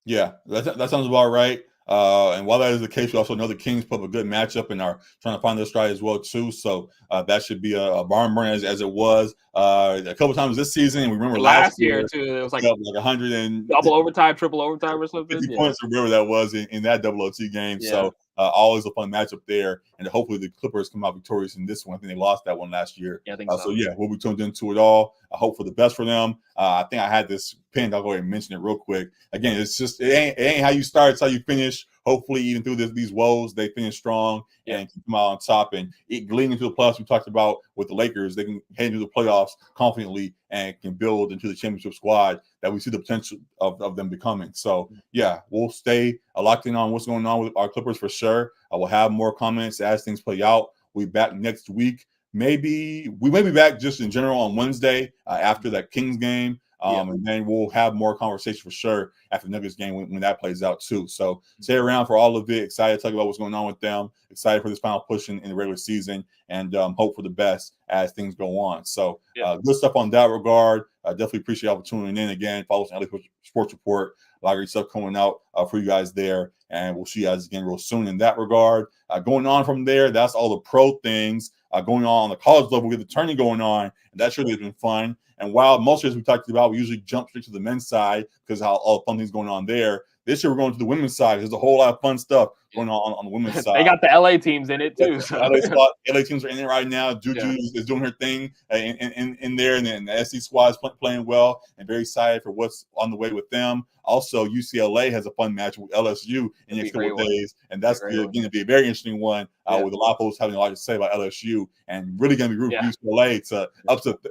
Yeah, that sounds about right. And while that is the case, we also know the Kings put up a good matchup and are trying to find their stride as well too. So that should be a barn burner as it was a couple times this season. We remember last year too. It was like 100 and double overtime, triple overtime, or something. 50 points or whatever that was in that double OT game. Yeah. So always a fun matchup there, and hopefully the Clippers come out victorious in this one. I think they lost that one last year. Yeah, I think so. So yeah, we'll be tuned into it all. I hope for the best for them. I think I had this pinned. I'll go ahead and mention it real quick. Again, it's just it ain't how you start, it's how you finish. Hopefully, even through these woes, they finish strong and come out on top. And leading into the playoffs, we talked about with the Lakers, they can head into the playoffs confidently and can build into the championship squad that we see the potential of them becoming. So, yeah, we'll stay locked in on what's going on with our Clippers for sure. I will have more comments as things play out. We'll be back next week. We may be back just in general on Wednesday after that Kings game. And then we'll have more conversation for sure after the Nuggets game when that plays out too. So stay around for all of it. Excited to talk about what's going on with them. Excited for this final push in the regular season, and hope for the best as things go on. So good stuff on that regard. I definitely appreciate y'all for tuning in again. Follow us on LA Sports Report. A lot of great stuff coming out for you guys there, and we'll see you guys again real soon in that regard. Going on from there, that's all the pro things going on the college level. We have the tourney going on, and that surely has been fun. And while most years we talked about, we usually jump straight to the men's side because how all the fun things going on there. This year we're going to the women's side. There's a whole lot of fun stuff going on the women's side. They got the LA teams in it too. So. LA teams are in it right now. Juju is doing her thing in there, and then the SC squad is playing well, and very excited for what's on the way with them. Also, UCLA has a fun match with LSU in the next couple of days, and that's going to be a very interesting one with a lot of folks having a lot to say about LSU, and really going to be rooting for UCLA to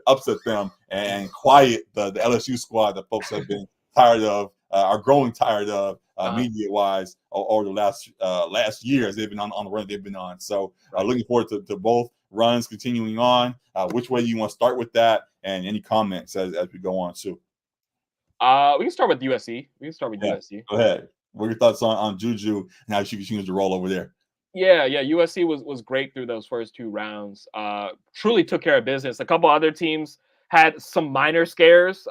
upset them and quiet the LSU squad that folks have been tired of, are growing tired of media-wise over the last year as they've been on the run they've been on. So looking forward to both runs continuing on. Which way you want to start with that, and any comments as we go on too? We can start with USC. USC. Go ahead. What are your thoughts on Juju and how she continues to roll over there? Yeah. USC was great through those first 2 rounds. Truly took care of business. A couple other teams had some minor scares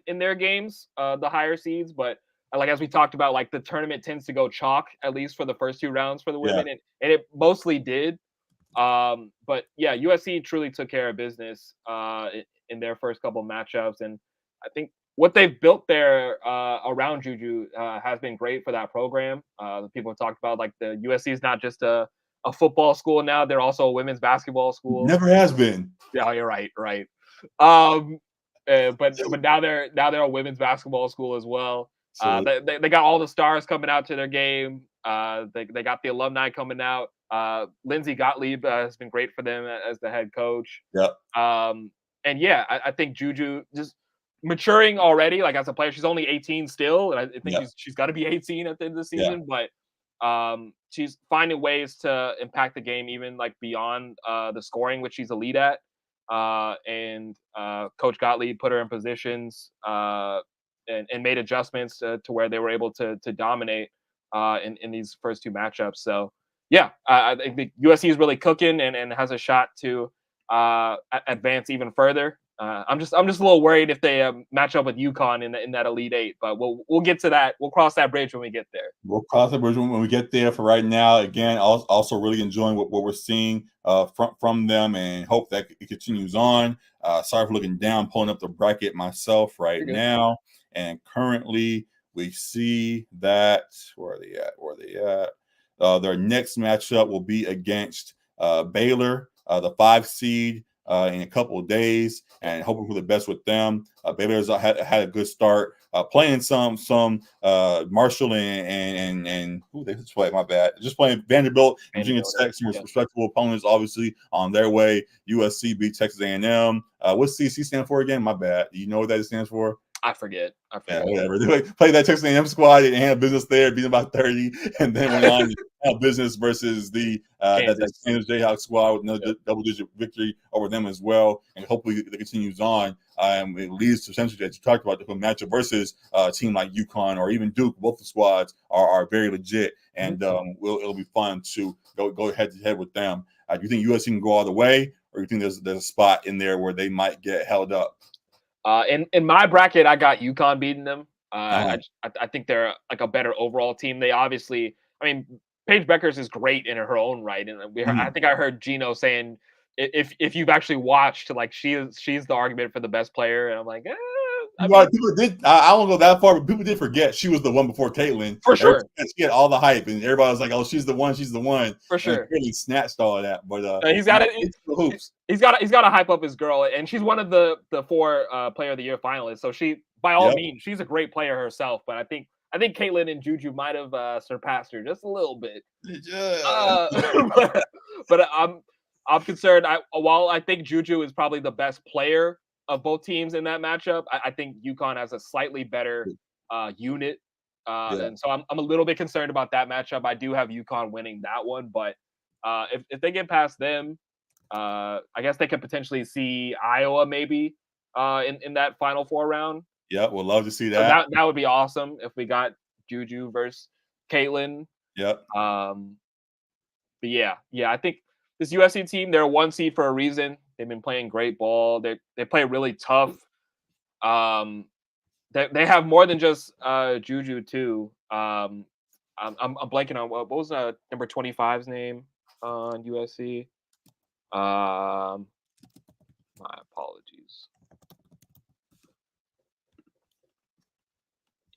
in their games, the higher seeds, but like as we talked about, like the tournament tends to go chalk at least for the first 2 rounds for the women, and it mostly did. But yeah, USC truly took care of business in their first couple matchups, and I think what they've built there around Juju has been great for that program. The people have talked about, like, the USC is not just a football school now; they're also a women's basketball school. Never has been. Yeah, you're right. But now they're a women's basketball school as well. They got all the stars coming out to their game. They got the alumni coming out. Lindsay Gottlieb has been great for them as the head coach. Yep. And yeah, I think Juju just maturing already. Like, as a player, she's only 18 still, and I think she's got to be 18 at the end of the season. But she's finding ways to impact the game, even like beyond the scoring, which she's elite at. And Coach Gottlieb put her in positions and made adjustments to where they were able to dominate in these first 2 matchups. So yeah, I think USC is really cooking and has a shot to advance even further. I'm just a little worried if they match up with UConn in that Elite 8, but we'll get to that. We'll cross that bridge when we get there. We'll cross the bridge when we get there. For right now, again, also really enjoying what we're seeing from them, and hope that it continues on. Sorry for looking down, pulling up the bracket myself right now, and currently we see that where are they at? Their next matchup will be against Baylor, the 5 seed. In a couple of days, and hoping for the best with them. Baylor's had a good start, playing some Marshall and who they just play. My bad. Just playing Vanderbilt, Virginia Tech, some respectable opponents, obviously on their way. USC beat Texas A&M. What's CC stand for again? My bad. Do you know what that stands for? I forget. Yeah, whatever. They played that Texas A&M squad and had business there, beat them by 30, and then went on to have business versus the Kansas Jayhawks squad with another double-digit victory over them as well. And hopefully it continues on. It leads to essentially, that you talked about, the matchup versus a team like UConn or even Duke. Both the squads are very legit, and it'll be fun to go head-to-head with them. Do you think USC can go all the way, or do you think there's a spot in there where they might get held up? In my bracket, I got UConn beating them. I think they're like a better overall team. They obviously, I mean, Paige Beckers is great in her own right, and I think I heard Gino saying if you've actually watched, like, she's the argument for the best player, and I'm like, people did. I don't go that far, but people did forget she was the one before Caitlin. For sure, she had all the hype, and everybody was like, "Oh, she's the one. She's the one." For sure, really snatched all of that. But he's got to hype up his girl, and she's one of the 4 Player of the Year finalists. So she, by all means, she's a great player herself. But I think Caitlin and Juju might have surpassed her just a little bit. But I'm concerned. While I think Juju is probably the best player of both teams in that matchup, I think UConn has a slightly better unit. And so I'm a little bit concerned about that matchup. I do have UConn winning that one, but if they get past them, I guess they could potentially see Iowa maybe in that Final Four round. Yep, we'll love to see So that. that would be awesome if we got Juju versus Caitlyn. Yep. Um, but yeah, I think this USC team, they're a 1 seed for a reason. They've been playing great ball. They play really tough. Um, they have more than just Juju too. I'm blanking on what was number 25's name on USC. Um, my apologies.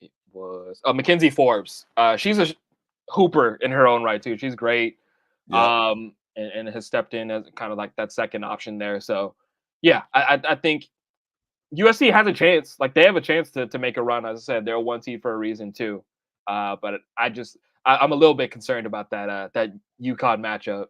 It was Mackenzie Forbes. She's a hooper in her own right too. She's great. Yep. And has stepped in as kind of like that second option there. So yeah, I think USC has a chance. Like they have a chance to make a run. As I said, they're a 1 seed for a reason too. But I'm a little bit concerned about that UConn matchup.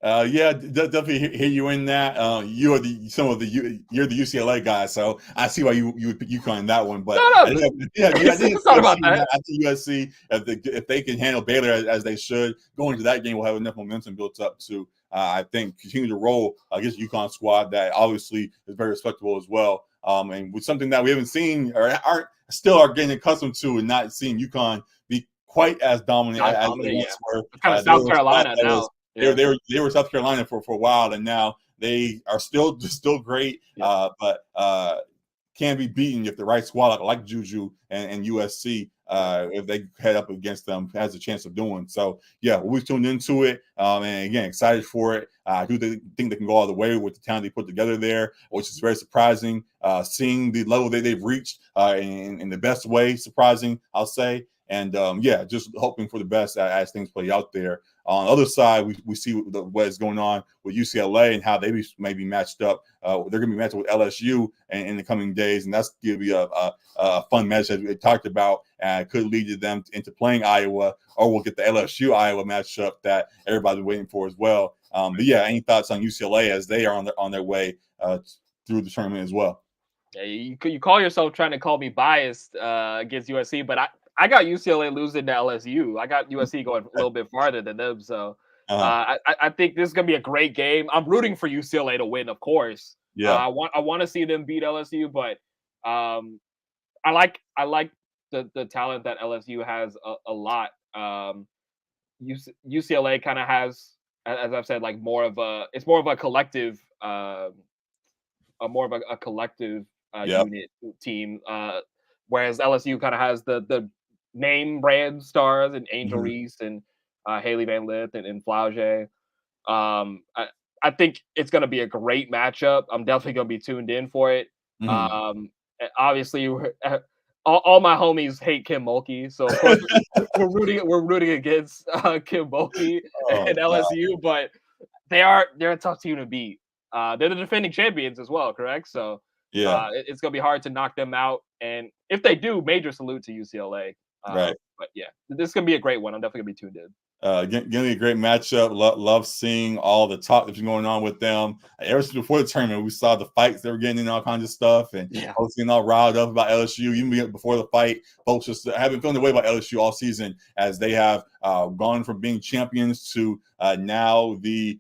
Yeah, definitely hear you in that. You're the UCLA guy, so I see why you would pick UConn in that one. But No, I no, think, yeah, I think it's not about USC, that. I think USC if they can handle Baylor as they should, going into that game will have enough momentum built up to I think continue to roll against UConn squad that obviously is very respectable as well. And with something that we haven't seen or are getting accustomed to, and not seeing UConn be quite as dominant Not as they dominant, yeah. once were. Kind of They South were a squad Carolina that was now. Yeah. they were South Carolina for a while, and now they are still great, Yeah. but can be beaten if the right squad like Juju and USC, if they head up against them, has a chance of doing. So yeah, we tuned into it, and again excited for it. I do think they can go all the way with the talent they put together there, which is very surprising. Seeing the level that they've reached in the best way, surprising, I'll say. And yeah, just hoping for the best as things play out there. On the other side, we see what is going on with UCLA and how they may be matched up. They're going to be matched with LSU in the coming days, and that's going to be a fun match as we talked about. Could lead to them into playing Iowa, or we'll get the LSU Iowa matchup that everybody's waiting for as well. But yeah, any thoughts on UCLA as they are on their way through the tournament as well? Yeah, you call yourself trying to call me biased against USC, but I got UCLA losing to LSU. I got USC going a little bit farther than them. So Uh-huh. I think this is gonna be a great game. I'm rooting for UCLA to win, of course. Yeah. I want to see them beat LSU, but I like the talent that LSU has a lot. UCLA kind of has, as I've said, like it's more of a collective, more of a collective Yep. unit team. Whereas LSU kind of has the name brand stars and Angel Mhm. Reese and Haley Van Lith and Flauge. Um, I, I think it's going to be a great matchup. I'm definitely going to be tuned in for it. Mhm. Um, obviously, all my homies hate Kim Mulkey, so of course we're rooting against Kim Mulkey Oh and God. LSU, but they're a tough team to beat. They're the defending champions as well, correct? So Yeah. it's going to be hard to knock them out. And if they do, major salute to UCLA. Right. But yeah, this is going to be a great one. I'm definitely going to be tuned in. Going to be a great matchup. Love seeing all the talk that's been going on with them. Ever since before the tournament, we saw the fights they were getting in, all kinds of stuff, and Yeah. folks getting all riled up about LSU. Even before the fight, folks just haven't feeling the way about LSU all season, as they have gone from being champions to now the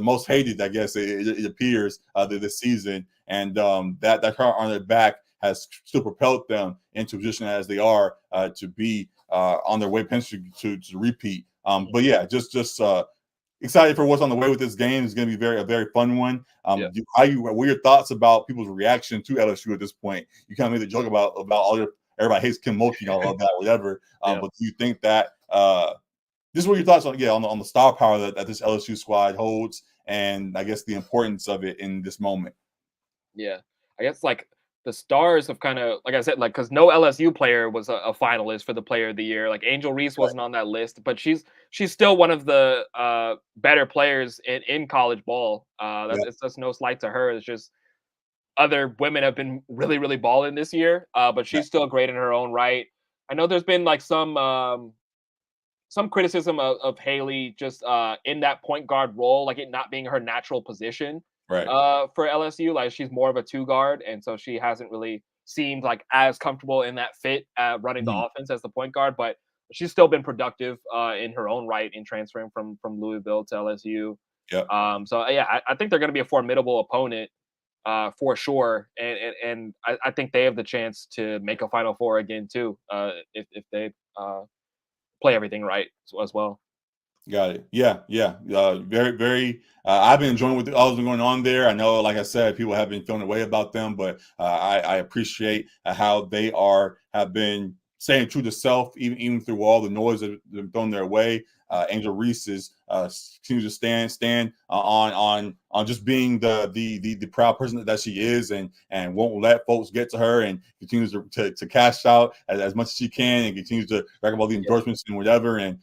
most hated, I guess it appears, this season, and that car on their back has still propelled them into a position as they are to be on their way potentially to repeat. But yeah, just excited for what's on the way with this game. It's going to be a very fun one. Yeah. What are your thoughts about people's reaction to LSU at this point? You kind of made the joke about everybody hates Kim Mulkey and all of that, whatever. Yeah. But do you think that this is what your thoughts on the star power that this LSU squad holds, and I guess the importance of it in this moment? Yeah. I guess like the stars have kind of, like I said, like because no LSU player was a finalist for the player of the year. Like Angel Reese Right. wasn't on that list, but she's still one of the better players in college ball. Yeah. It's just no slight to her. It's just other women have been really, really balling this year. But Right. she's still great in her own right. I know there's been like some criticism of Haley just in that point guard role, like it not being her natural position Right. for LSU. Like she's more of a two guard, and so she hasn't really seemed like as comfortable in that fit running the Mhm. offense as the point guard. But she's still been productive in her own right in transferring from Louisville to LSU. Yep. So yeah, I think they're going to be a formidable opponent. for sure. And I think they have the chance to make a Final Four again too, if they play everything right as well. Got it. Yeah, yeah. Very, very. I've been enjoying what all been going on there. I know, like I said, people have been feeling a way about them, but I appreciate how they have been staying true to self, even through all the noise that been thrown their way. Angel Reese continues to stand on just being the proud person that she is, and won't let folks get to her, and continues to cash out as much as she can, and continues to rack up all the endorsements and whatever, and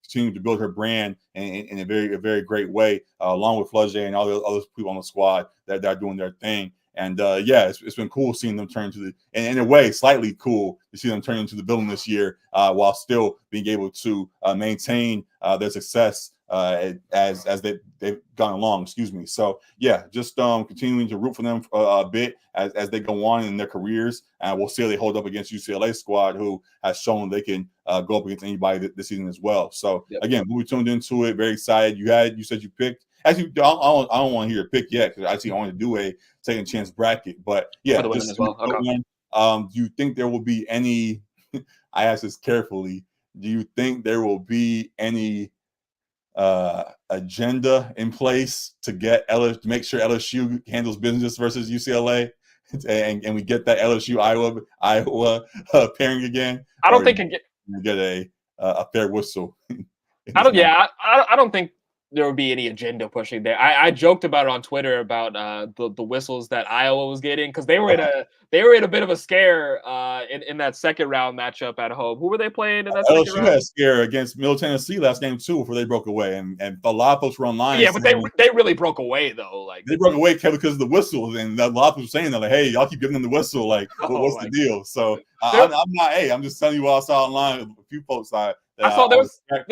continue to build her brand in a very great way, along with Flage and all the other people on the squad that are doing their thing. And it's been cool seeing them turn to and in a way, slightly cool to see them turn into the building this year, while still being able to maintain their success as they've gone along. Excuse me. So just continuing to root for them a bit as they go on in their careers, and we'll see how they hold up against UCLA squad, who has shown they can go up against anybody this season as well. So again, we tuned into it. Very excited. You said you picked. Actually, I don't want to hear your pick yet, because I want to do a second chance bracket. But for the women as well. Okay. Do you think there will be any? I asked this carefully. Do you think there will be any agenda in place to get to make sure LSU handles business versus UCLA, and we get that LSU Iowa pairing again? I don't think you get a fair whistle. I don't think there would be any agenda pushing there. I joked about it on Twitter about the whistles that Iowa was getting, because they were in a bit of a scare in that second round matchup at home. Who were they playing in that second round? LSU had a scare against Middle Tennessee last game too, before they broke away, and a lot of folks were online. Yeah, but they really broke away though. Like, they broke away because of the whistles, and a lot of people were saying that, like, hey, y'all keep giving them the whistle, like, what's the deal? So I'm not. Hey, I'm just telling you what I saw online. A few folks I saw there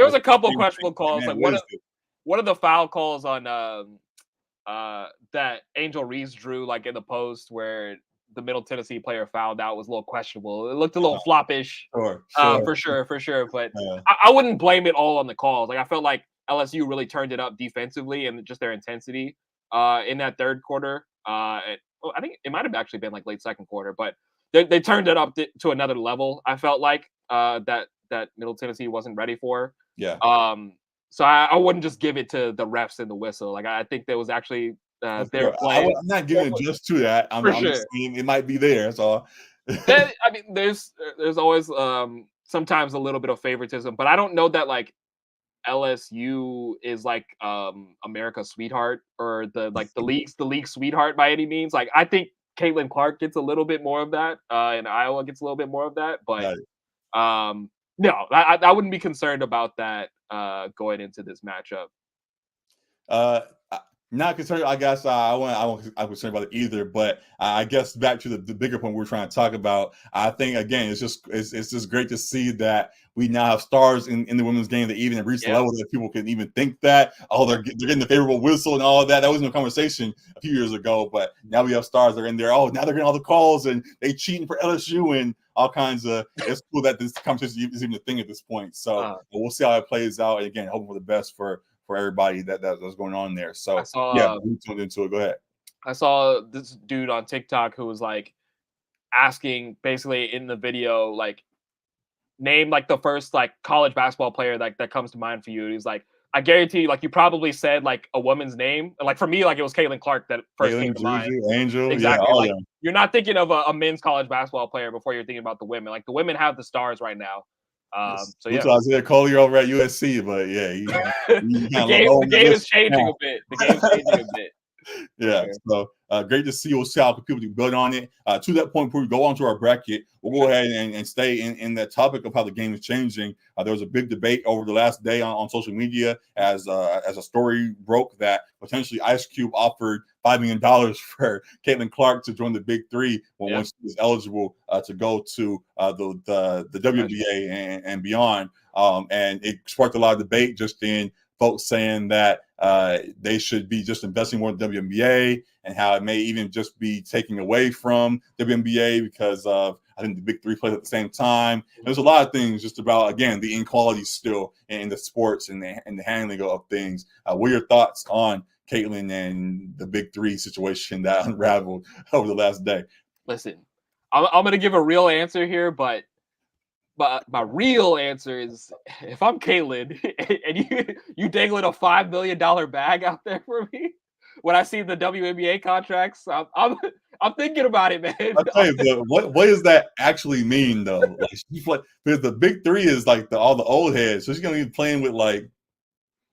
was a couple of questionable calls. Like, one of the foul calls on that Angel Reese drew, like in the post where the Middle Tennessee player fouled out, was a little questionable. It looked a little floppish, for sure. But I wouldn't blame it all on the calls. Like, I felt like LSU really turned it up defensively, and just their intensity in that third quarter. I think it might have actually been like late second quarter, but they turned it up to another level. I felt like that Middle Tennessee wasn't ready for. So I wouldn't just give it to the refs and the whistle. Like, I think there was actually their play. I'm not giving it just to that. I'm just saying it might be there. So I mean, there's always sometimes a little bit of favoritism, but I don't know that like LSU is like America's sweetheart, or the league sweetheart by any means. Like, I think Caitlin Clark gets a little bit more of that, and Iowa gets a little bit more of that, but no, I wouldn't be concerned about that going into this matchup. Not concerned. I guess I'm concerned about it either. But I guess back to the bigger point we're trying to talk about. I think again, it's just great to see that we now have stars in the women's game that even reached the level that people can even think that they're getting the favorable whistle and all of that. That was no conversation a few years ago. But now we have stars that are in there. Oh, now they're getting all the calls, and they cheating for LSU and all kinds of. It's cool that this conversation is even a thing at this point. So we'll see how it plays out. And again, hoping for the best for everybody that's going on there. So we tuned into it. Go ahead. I saw this dude on TikTok who was like asking, basically in the video, like, name like the first like college basketball player that comes to mind for you. And he's like, I guarantee you, like, you probably said like a woman's name. Like, for me, like, it was Caitlin Clark that first came to mind. Angel, exactly. You're not thinking of a men's college basketball player before you're thinking about the women. Like, the women have the stars right now. So Isaiah Collier over at USC, but the game is changing a bit. The game's changing a bit. So great to see. We'll see how people do build on it. To that point, before we go on to our bracket, we'll go ahead and stay in that topic of how the game is changing. There was a big debate over the last day on social media as a story broke that potentially Ice Cube offered $5 million for Caitlin Clark to join the Big Three when she was eligible to go to the WNBA and beyond. And it sparked a lot of debate just in folks saying that they should be just investing more in WNBA, and how it may even just be taking away from WNBA because of, I think, the Big Three plays at the same time. There's a lot of things just about, again, the inequality still in the sports and the handling of things. What are your thoughts on Caitlyn and the big three situation that unraveled over the last day? Listen, I'm gonna give a real answer here, but my real answer is if I'm Caitlyn and you dangling a $5 million bag out there for me when I see the WNBA contracts, I'm thinking about it, man. I'll tell you, but what does that actually mean though? Like because the big three is like all the old heads, so she's gonna be playing with like.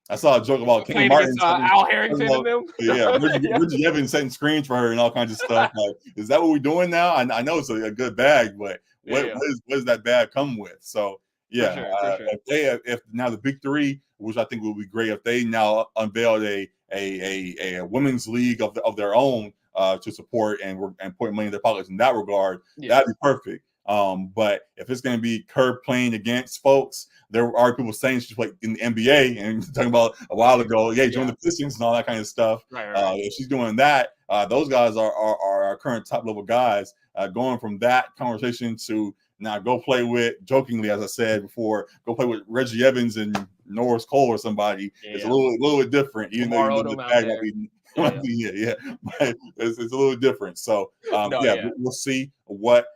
I saw a joke about Kenny Playing Martin. against Al Harrington and them. Yeah, Reggie Evans setting screens for her and all kinds of stuff. Like, is that what we're doing now? I know it's a good bag, but what does that bag come with? So yeah, for sure. If now the big three, which I think would be great, if they now unveiled a women's league of their own to support and put money in their pockets in that regard, that'd be perfect. But if it's going to be Kerr playing against folks, there are people saying she's played in the NBA and talking about a while ago, join the Pistons and all that kind of stuff. Right. If she's doing that, those guys are our current top level guys. Going from that conversation to now go play with, jokingly, as I said before, go play with Reggie Evans and Norris Cole or somebody. It's a little bit different, even though the bag might be. But it's a little different. So we'll see what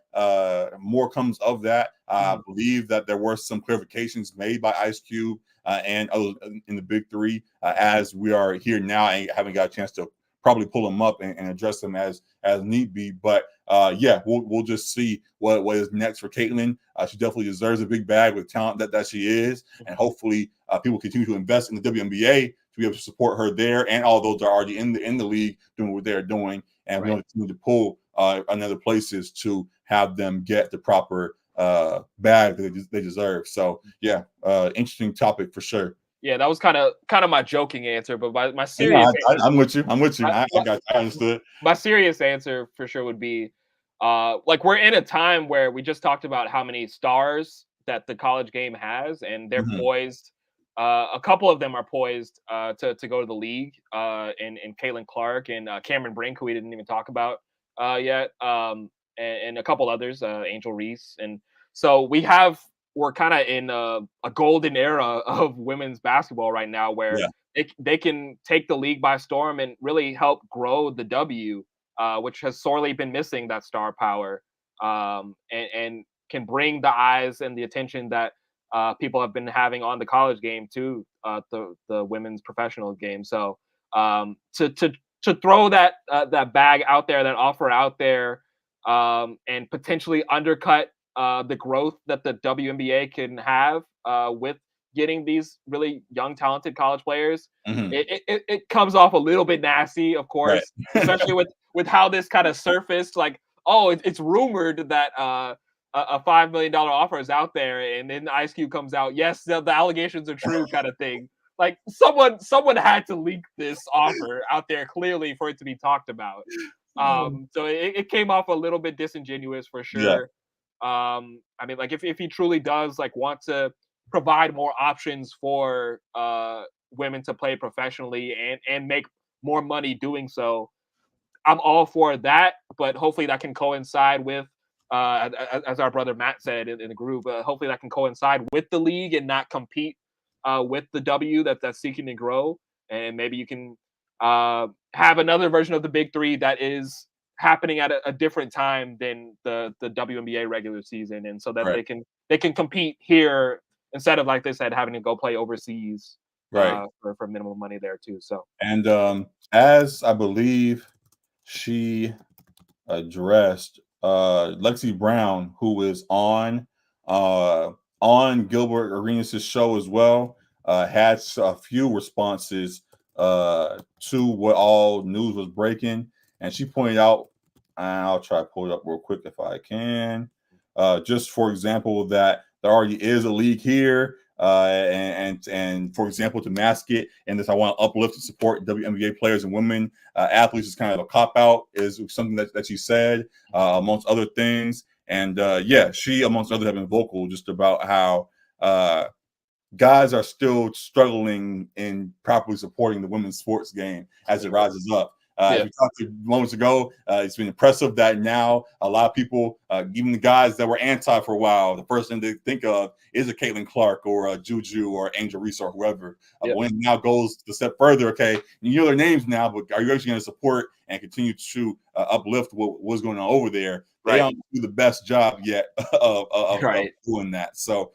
more comes of that. I believe that there were some clarifications made by Ice Cube and others in the big three as we are here now and haven't got a chance to probably pull them up and address them as need be. But we'll just see what is next for Caitlyn. She definitely deserves a big bag with talent that she is, and hopefully people continue to invest in the WNBA to be able to support her there, and all those are already in the league doing what they're doing, and we continue to pull on other places to have them get the proper bag that they deserve. So interesting topic for sure. Yeah, that was kind of my joking answer, but my serious. I'm with you. I understood. My serious answer for sure would be, like we're in a time where we just talked about how many stars that the college game has, and they're poised. A couple of them are poised to go to the league, in Caitlin Clark and Cameron Brink, who we didn't even talk about yet, and a couple others, Angel Reese, and so we're kind of in a golden era of women's basketball right now, where they can take the league by storm and really help grow the W, which has sorely been missing that star power, and can bring the eyes and the attention that people have been having on the college game to the women's professional game. So to throw that bag out there, that offer out there, and potentially undercut the growth that the WNBA can have with getting these really young, talented college players, it comes off a little bit nasty, of course, especially with how this kind of surfaced. Like, it's rumored that a $5 million offer is out there, and then Ice Cube comes out, yes, the allegations are true, kind of thing. Like someone had to leak this offer out there clearly for it to be talked about. So it came off a little bit disingenuous for sure. I mean, like if he truly does like want to provide more options for women to play professionally and make more money doing so, I'm all for that. But hopefully that can coincide with, as our brother Matt said in the group, hopefully that can coincide with the league and not compete with the W that's seeking to grow. And maybe you can have another version of the big three that is happening at a different time than the WNBA regular season, and so that they can compete here instead of, like they said, having to go play overseas for minimum money there too. So, and as I believe she addressed, Lexi Brown, who is on Gilbert Arenas' show as well, had a few responses to what all news was breaking. And she pointed out, and I'll try to pull it up real quick if I can. Just for example, that there already is a league here, and for example, to mask it, and this I want to uplift and support WNBA players and women athletes is kind of a cop out, is something that she said amongst other things. And she amongst others have been vocal just about how guys are still struggling in properly supporting the women's sports game as it rises up. As we talked moments ago, it's been impressive that now a lot of people, even the guys that were anti for a while, the first thing they think of is a Caitlin Clark or a Juju or Angel Reese or whoever. When it now goes a step further, okay, you know their names now, but are you actually going to support and continue to uplift what's going on over there? They don't do the best job yet of doing that. So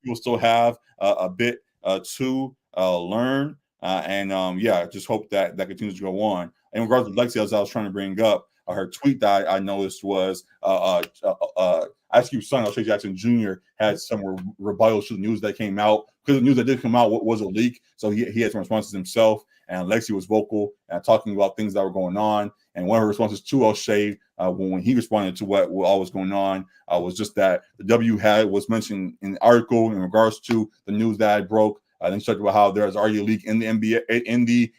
people still have a bit to learn. I just hope that continues to go on. In regards to Lexi, as I was trying to bring up, her tweet that I noticed was Ice Cube's son, O'Shea Jackson Jr., had some rebuttals to the news that came out, because the news that did come out was a leak. So he had some responses himself, and Lexi was vocal and talking about things that were going on. And one of her responses to O'Shea, when he responded to what all was going on, was just that the W was mentioned in the article in regards to the news that I broke. Then talked about how there's already a league in the NBA,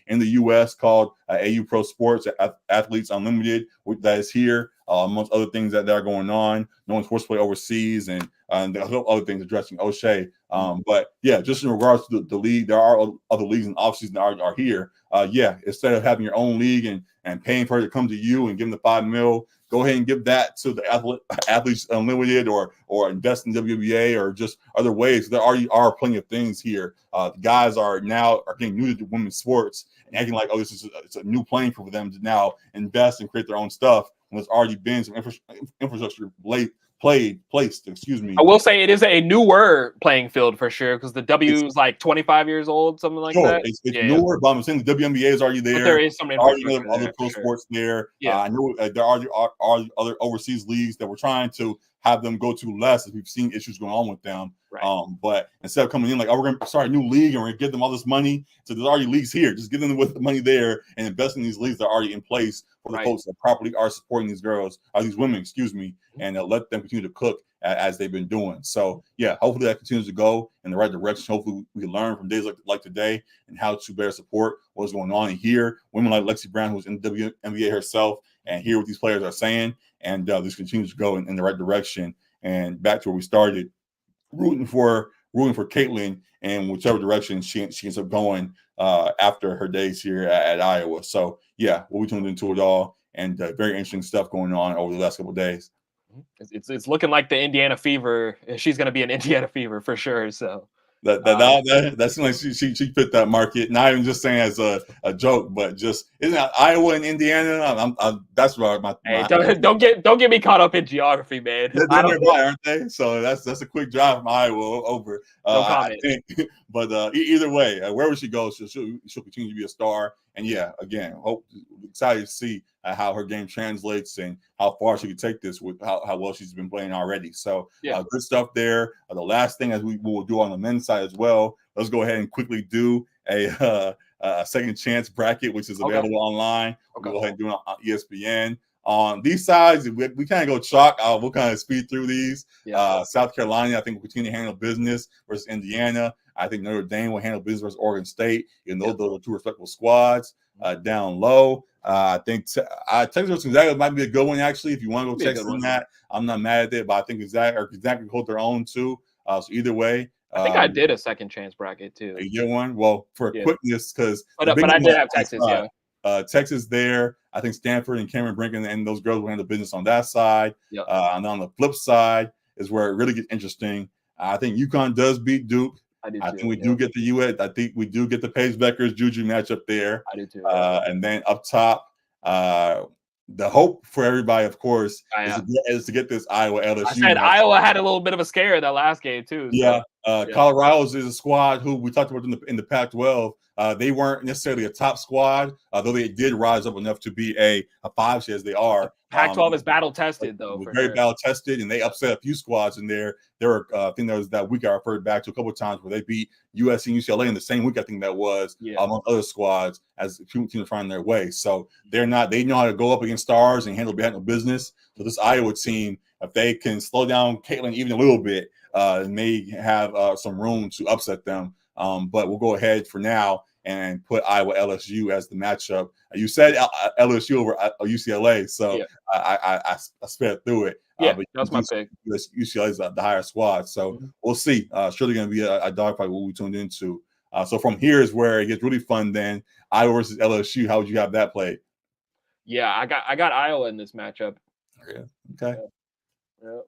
in the U.S. called AU Pro Sports, Athletes Unlimited, that is here, amongst other things that are going on. No one's forced to play overseas, and other things addressing O'Shea. But yeah, just in regards to the league, there are other leagues in the offseason that are here. Instead of having your own league and paying for it to come to you and give them the $5 million, go ahead and give that to the Athletes Unlimited or invest in WBA or just other ways. There already are plenty of things here. The guys are getting new to women's sports and acting like, it's a new playing field for them to now invest and create their own stuff when there's already been some infrastructure placed. Excuse me. I will say it is a newer playing field for sure, because the W is like 25 years old, something like that. It's newer, but I'm saying the WNBA is already there. But there is some other pro sports there. I know there are other overseas leagues that we're trying to have them go to less, as we've seen issues going on with them. But instead of coming in like, we're going to start a new league and we're going to give them all this money, so there's already leagues here. Just give them with the money there and invest in these leagues that are already in place for the folks that properly are supporting these girls, or these women, and let them continue to cook as they've been doing. So hopefully that continues to go in the right direction. Hopefully we can learn from days like today and how to better support what's going on here. Women like Lexi Brown, who's in the WNBA herself, and hear what these players are saying, and this continues to go in the right direction. And back to where we started, rooting for Caitlin and whichever direction she ends up going after her days here at Iowa. So we'll be tuned into it all, and very interesting stuff going on over the last couple of days. It's looking like the Indiana Fever. She's going to be an Indiana Fever for sure. So that seems like she fit that market. Not even just saying as a joke, but just isn't that Iowa and Indiana? That's right. Don't get me caught up in geography, man. They're nearby, aren't they? So that's a quick drive from Iowa over. No comment. I think. But either way, wherever she goes, she'll continue to be a star. And again, excited to see how her game translates and how far she can take this with how well she's been playing already. So good stuff there. The last thing, as we will do on the men's side as well, let's go ahead and quickly do a second chance bracket, which is available online. We'll go ahead and do it on ESPN. On these sides, we kind of go chalk. We'll kind of speed through these. South Carolina, I think, will continue to handle business versus Indiana. I think Notre Dame will handle business versus Oregon State. Those are two respectable squads. Down low, I think Texas versus Gonzaga might be a good one, actually. If you want to go Texas on that, I'm not mad at it. But I think Gonzaga can hold their own too. So either way, I think I did a second chance bracket too. You did one? Well, for quickness, because but I did have Texas. Texas there. I think Stanford and Cameron Brink and those girls will handle business on that side. And on the flip side is where it really gets interesting. I think UConn does beat Duke. I think we do get the U.S. I think we do get the Paige Beckers Juju matchup there. I do too. And then up top, the hope for everybody, of course, is to get this Iowa LSU. I said Iowa had a little bit of a scare in that last game too. So. Colorado is a squad who we talked about in the Pac-12. They weren't necessarily a top squad, though they did rise up enough to be a 5 as they are. Pac-12 is battle tested, though. Very battle tested, and they upset a few squads in there. There were, I think there was that week I referred back to a couple of times where they beat USC and UCLA in the same week. I think that was among other squads as teams are finding their way. So they know how to go up against stars and handle business. So this Iowa team, if they can slow down Caitlin even a little bit, may have some room to upset them. But we'll go ahead for now and put Iowa LSU as the matchup. You said LSU over UCLA, so I sped through it. But that's my pick. UCLA is the higher squad, so we'll see. Surely going to be a dogfight we'll be tuned into. So from here is where it gets really fun then. Iowa versus LSU. How would you have that played? Yeah, I got Iowa in this matchup. Yeah. Okay. Yeah.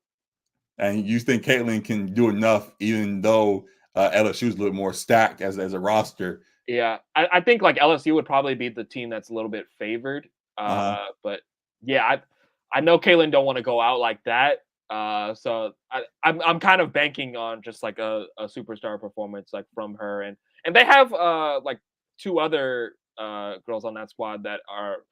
And you think Caitlin can do enough, even though LSU is a little more stacked as a roster? Yeah, I think like LSU would probably be the team that's a little bit favored. Uh-huh. But yeah, I know Kaylin don't want to go out like that. So I'm kind of banking on just like a superstar performance like from her, and they have like two other girls on that squad that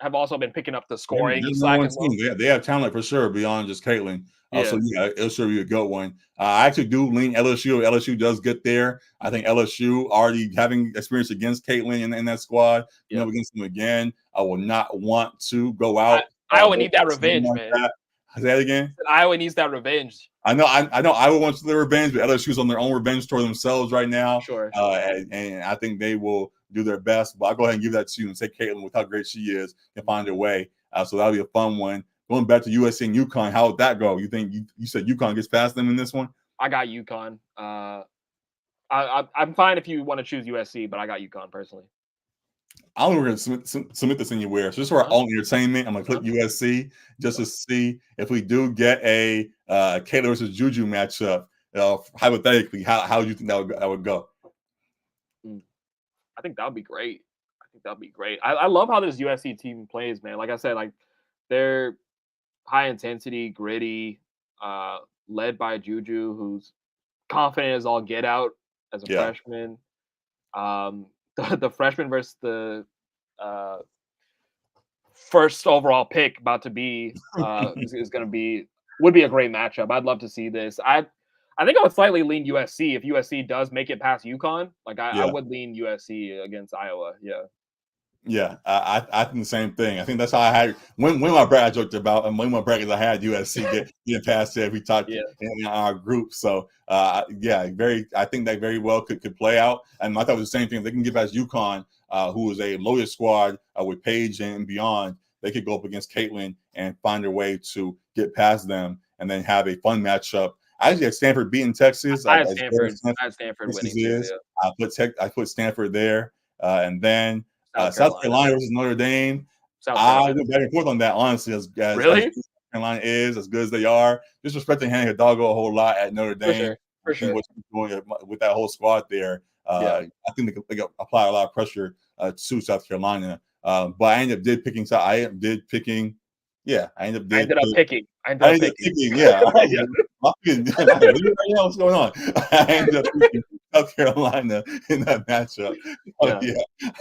have also been picking up the scoring There's no slack one as well. team. They have talent for sure beyond just Caitlin. So Yeah, yeah, it'll sure be a good one. I actually do lean LSU. LSU does get there. I think LSU already having experience against Caitlin in that squad, yeah. up against them again. I will not want to go I, out Iowa need that revenge, like man. that. Say that again. Iowa needs that revenge. I know. I know. Iowa wants their revenge, but LSU's on their own revenge tour themselves right now. Sure. And I think they will do their best. But I'll go ahead and give that to you and say Caitlin, with how great she is, can find a way. So that'll be a fun one. Going back to USC and UConn, how would that go? You think you said UConn gets past them in this one? I got UConn. I'm fine if you want to choose USC, but I got UConn personally. I don't know we're going to submit this anywhere. So just for our own entertainment, I'm going to click USC just to see if we do get a Kayla versus Juju matchup. Hypothetically, how do you think that would go? I think that would be great. I love how this USC team plays, man. Like I said, like they're high intensity, gritty, led by Juju, who's confident as all get out as a freshman. The freshman versus the first overall pick about to be is going to would be a great matchup. I'd love to see this. I think I would slightly lean USC if USC does make it past UConn. Like I would lean USC against Iowa. Yeah. Yeah, I think the same thing. I think that's how I had when my bracket I joked about, and when my brackets I had USC get past it. We talked in our group, so I think that very well could play out. And I thought it was the same thing. If they can get past UConn, who is a loaded squad with Paige and beyond, they could go up against Caitlin and find their way to get past them, and then have a fun matchup. I actually had Stanford beating Texas. I had Stanford winning too. Yeah. I put Stanford there, and then. South Carolina versus Notre Dame. I went back and forth on that, honestly, as really? South Carolina is, as good as they are. Disrespecting Hannah Hidalgo a whole lot at Notre Dame. For sure. What she's doing with that whole squad there. I think they can apply a lot of pressure to South Carolina. But I ended up picking. I ended up picking. Yeah. I ended up picking. Yeah. What's going on? I ended up picking South Carolina in that matchup.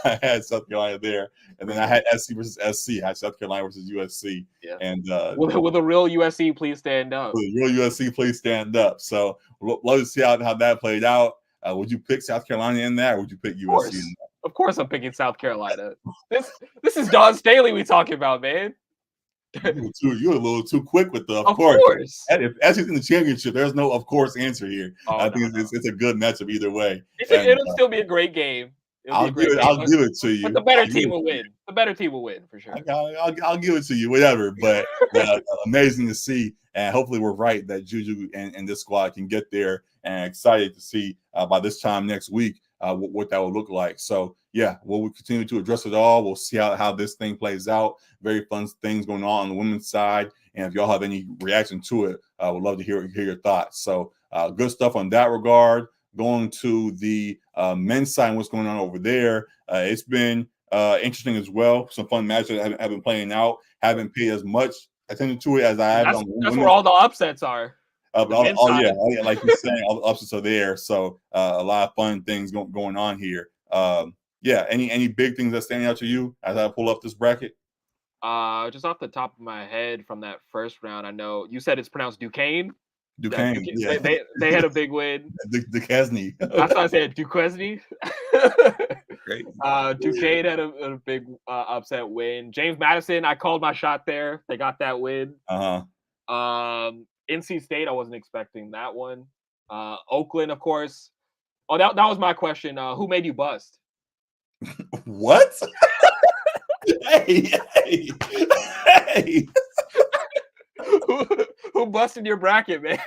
I had South Carolina there, and then I had SC versus SC. I had South Carolina versus USC. Yeah. And will a real USC please stand up? Will a real USC please stand up? So love to see how that played out. Would you pick South Carolina in that, or would you pick USC in that? Of course, I'm picking South Carolina. This is Don Staley we talking about, man. You're a little too quick with the of course. As he's in the championship, there's no of course answer here. I think it's a good matchup either way. It'll still be a great game. I'll give it to you. But the better team will win. The better team will win for sure. I'll give it to you, whatever. But amazing to see, and hopefully we're right that Juju and this squad can get there. And excited to see by this time next week what that will look like. So yeah, we'll continue to address it all. We'll see how this thing plays out. Very fun things going on the women's side. And if y'all have any reaction to it, we'd love to hear your thoughts. So good stuff on that regard. Going to the men's side and what's going on over there. It's been interesting as well. Some fun matches have been playing out. Haven't paid as much attention to it as I have. That's where all the upsets are. Like you're saying, all the upsets are there. So a lot of fun things going on here. Any big things that stand out to you as I pull up this bracket? Just off the top of my head from that first round, I know you said it's pronounced Duquesne. Duquesne, yeah. They had a big win. Duquesne. I thought I said Duquesne. Great. Duquesne had a big upset win. James Madison, I called my shot there. They got that win. NC State, I wasn't expecting that one. Oakland, of course. Oh, that was my question. Who made you bust? What? hey. Who busted your bracket, man?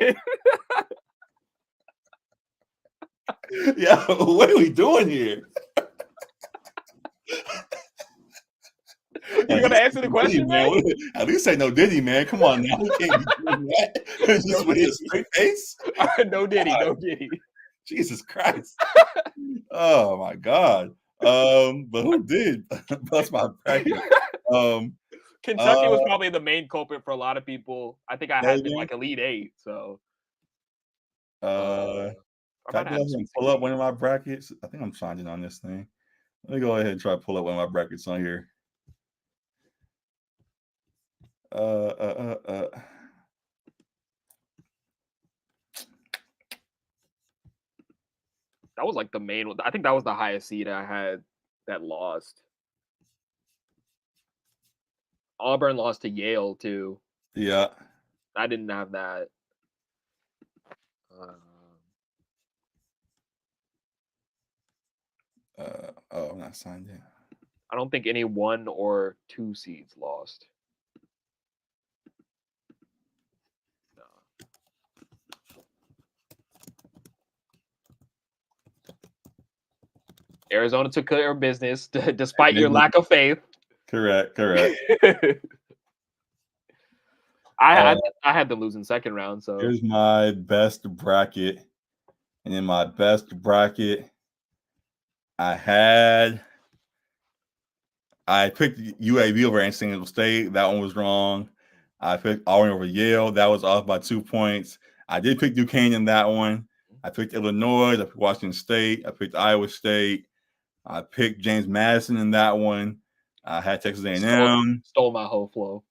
Yeah, what are we doing here? You gonna answer the question, man? At least say no Diddy, man. Come on now. We can't be doing that. Just with a straight face. No Diddy, no Diddy. Jesus Christ. Oh my God. But who did? That's my bracket. Kentucky was probably the main culprit for a lot of people. I think I had them like Elite Eight. So can I go ahead and pull up one of my brackets? I think I'm signing on this thing. Let me go ahead and try to pull up one of my brackets on here. That was like the main one. I think that was the highest seed I had that lost. Auburn lost to Yale too. Yeah. I didn't have that. I'm not signed in. I don't think any 1 or 2 seeds lost. No. Arizona took care of business despite your lack of faith. Correct. I had them lose in second round. So here's my best bracket, and in my best bracket, I picked UAB over NC State. That one was wrong. I picked Auburn over Yale. That was off by 2 points. I did pick Duquesne in that one. I picked Illinois. I picked Washington State. I picked Iowa State. I picked James Madison in that one. I had Texas A&M. Stole my whole flow.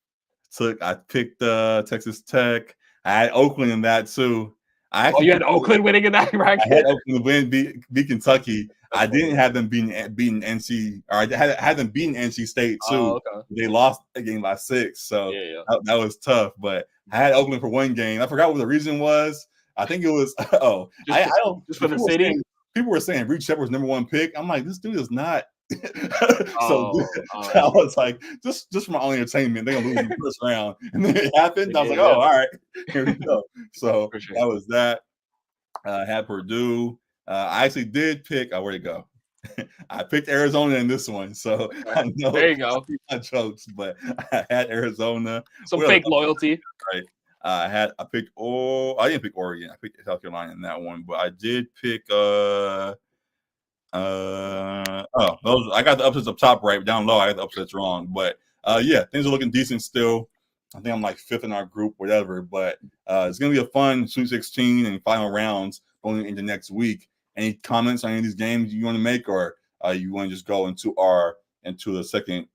I picked Texas Tech. I had Oakland in that too. You had Oakland winning in that bracket? I had Oakland win, beat Kentucky. I didn't have them beating NC, or I had them beating NC State too. Oh, okay. They lost a game by 6, so that was tough. But I had Oakland for one game. I forgot what the reason was. I think it was just for the city. People were saying Reed Shepard's #1 pick. I'm like, this dude is not. I was like, just for my own entertainment, they're gonna lose in the first round, and then it happened. I was like, all right, here we go. So that was that. I had Purdue. I actually did pick. Where'd it go? I picked Arizona in this one, so I know there you go. My jokes, but I had Arizona. Some fake loyalty, right? I picked. I didn't pick Oregon. I picked South Carolina in that one, but I did pick. I got the upsets up top right. Down low, I got the upsets wrong. But things are looking decent still. I think I'm like 5th in our group, whatever. But it's gonna be a fun Sweet 16 and final rounds going into next week. Any comments on any of these games you want to make, or you want to just go into the second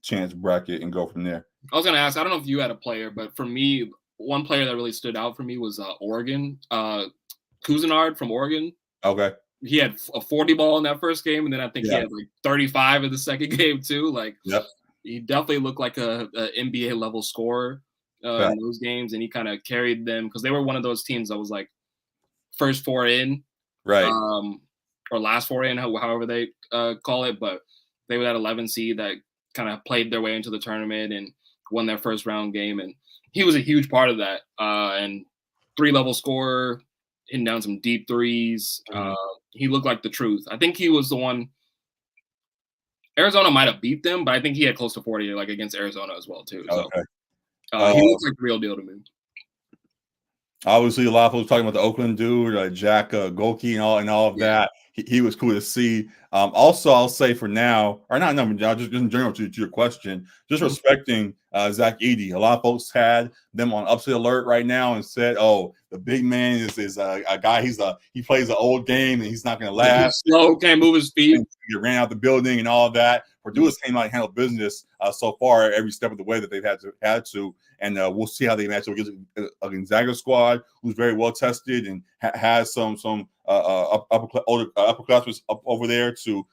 chance bracket and go from there? I was gonna ask. I don't know if you had a player, but for me, one player that really stood out for me was Oregon. Cousinard from Oregon. Okay. He had a 40 ball in that first game, and then I think he had like 35 in the second game too. Like, he definitely looked like a NBA level scorer in those games, and he kind of carried them because they were one of those teams that was like first 4 in, right, or last 4 in, however they call it. But they were that 11 seed that kind of played their way into the tournament and won their first round game, and he was a huge part of that. And 3-level scorer, hitting down some deep threes. He looked like the truth. I think he was the one. Arizona might have beat them, but I think he had close to 40 like against Arizona as well too. So he looks like the real deal to me. Obviously, a lot of folks talking about the Oakland dude, Jack Golke, and all of that. He was cool to see. Also, I'll say for now, or not number, just in general to your question, just respecting Zach Edey. A lot of folks had them on upset alert right now and said, "Oh, the big man is a guy. He plays an old game and he's not going to last. He's slow, can't move his feet. He ran out the building and all of that." Purdue has came out and handled business so far every step of the way that they've had to, and we'll see how they match up against a Gonzaga squad who's very well tested and has some upperclassmen up over there to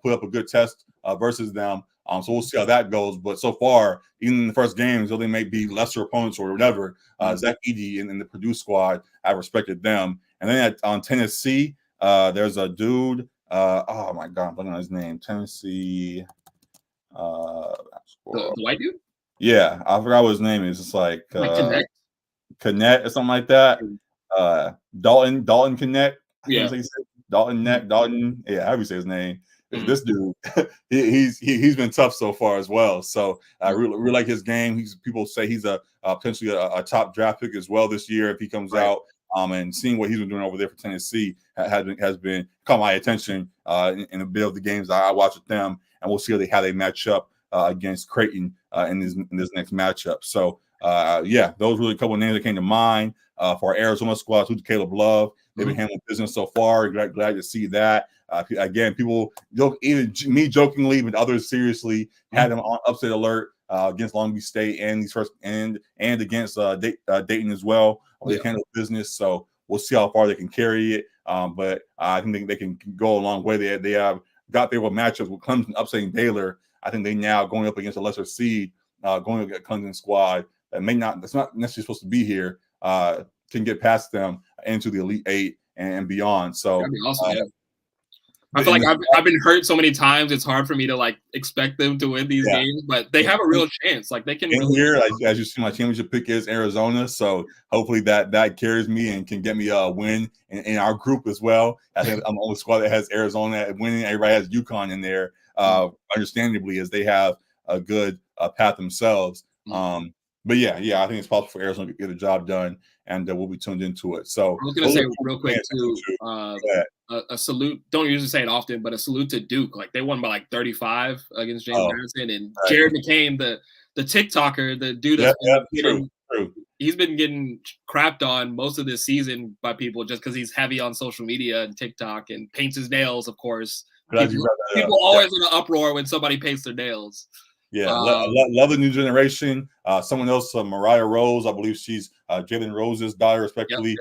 put up a good test versus them. So we'll see how that goes. But so far, even in the first games, though they may be lesser opponents or whatever, Zach Edey in the Purdue squad, I respected them. And then on Tennessee, there's a dude. Oh my God, I'm looking at his name. Tennessee. The white dude? Yeah, I forgot what his name is. It's like Connect or something like that. Dalton Connect. Yeah. Dalton Neck. Dalton. Yeah, how do you say his name? This dude, he's been tough so far as well. So I really like his game. People say he's a potentially a top draft pick as well this year if he comes out. And seeing what he's been doing over there for Tennessee has been caught my attention in a bit of the games that I watch with them, and we'll see how they match up against Creighton in this next matchup. So yeah, those were a couple of names that came to mind for our Arizona squad. To Caleb Love, they've been handling business so far. Glad to see that. Again, people joke, even me jokingly, but others seriously had them on upset alert against Long Beach State and against Dayton as well. They handle business, so we'll see how far they can carry it. But I think they can go a long way. They have got favorable matchups with Clemson upsetting Baylor. I think they now going up against a lesser seed, going against a Clemson squad that's not necessarily supposed to be here, can get past them into the Elite Eight and beyond. So that'd be awesome. I feel like I've been hurt so many times. It's hard for me to like expect them to win these games, but they have a real chance. Like they can. Here, as you see, my championship pick is Arizona, so hopefully that carries me and can get me a win in our group as well. I think I'm the only squad that has Arizona winning. Everybody has UConn in there, understandably, as they have a good path themselves. But yeah, I think it's possible for Arizona to get the job done, and we'll be tuned into it. So I was going to say real quick too, a salute. Don't usually say it often, but a salute to Duke. Like they won by like 35 against James Madison, and Jared McCain, the TikToker, the dude that's true. He's been getting crapped on most of this season by people just because he's heavy on social media and TikTok and paints his nails, of course. People always in an uproar when somebody paints their nails. Yeah, love the new generation. Someone else, Mariah Rose, I believe she's Jalen Rose's daughter, respectively,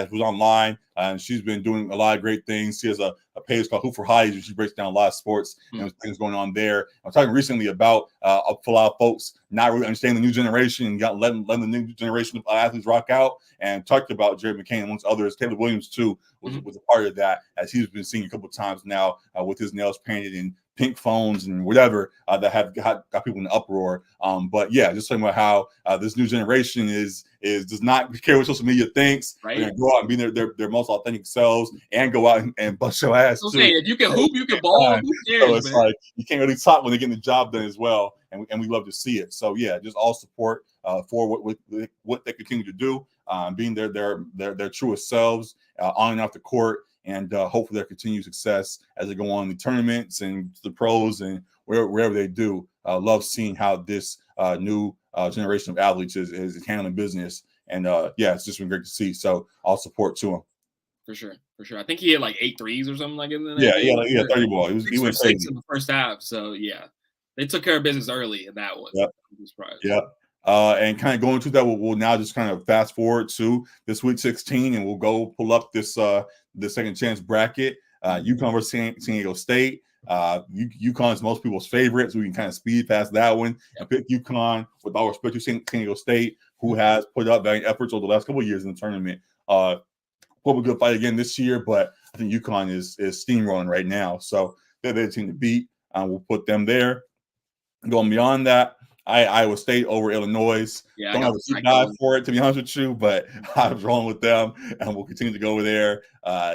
who's online, and she's been doing a lot of great things. She has a page called Hoop for Highs, where she breaks down a lot of sports and things going on there. I'm talking recently about for a lot of folks not really understanding the new generation and letting the new generation of athletes rock out, and talked about Jared McCain amongst others. Taylor Williams too was a part of that, as he's been seen a couple of times now with his nails painted in pink phones and whatever that have got people in uproar. But yeah, just talking about how this new generation does not care what social media thinks. Right. They're gonna go out and be their most authentic selves and go out and bust your ass too. Okay, if you can hoop, you can ball. Who cares, so it's like you can't really talk when they're getting the job done as well, and we love to see it. So yeah, just all support for what they continue to do, being their truest selves on and off the court. And hopefully their continued success as they go on the tournaments and the pros and wherever they do. Love seeing how this new generation of athletes is handling business. And it's just been great to see. So all support to him. For sure. I think he had like 8 threes or something like in that. Yeah, 30 ball. He went 6 in the first half. So yeah, they took care of business early in that one. Yep. I'm surprised. Yep. And kind of going to that, we'll now just kind of fast forward to this week 16, and we'll go pull up this the second chance bracket. UConn versus San Diego State. UConn is most people's favorite, so we can kind of speed past that one and pick UConn with all respect to San Diego State, who has put up valiant efforts over the last couple of years in the tournament. Probably a good fight again this year, but I think UConn is steamrolling right now, so they're the team to beat. We'll put them there. Going beyond that, Iowa State over Illinois. Yeah, don't have a deep dive for it, to be honest with you, but I was rolling with them, and we'll continue to go over there.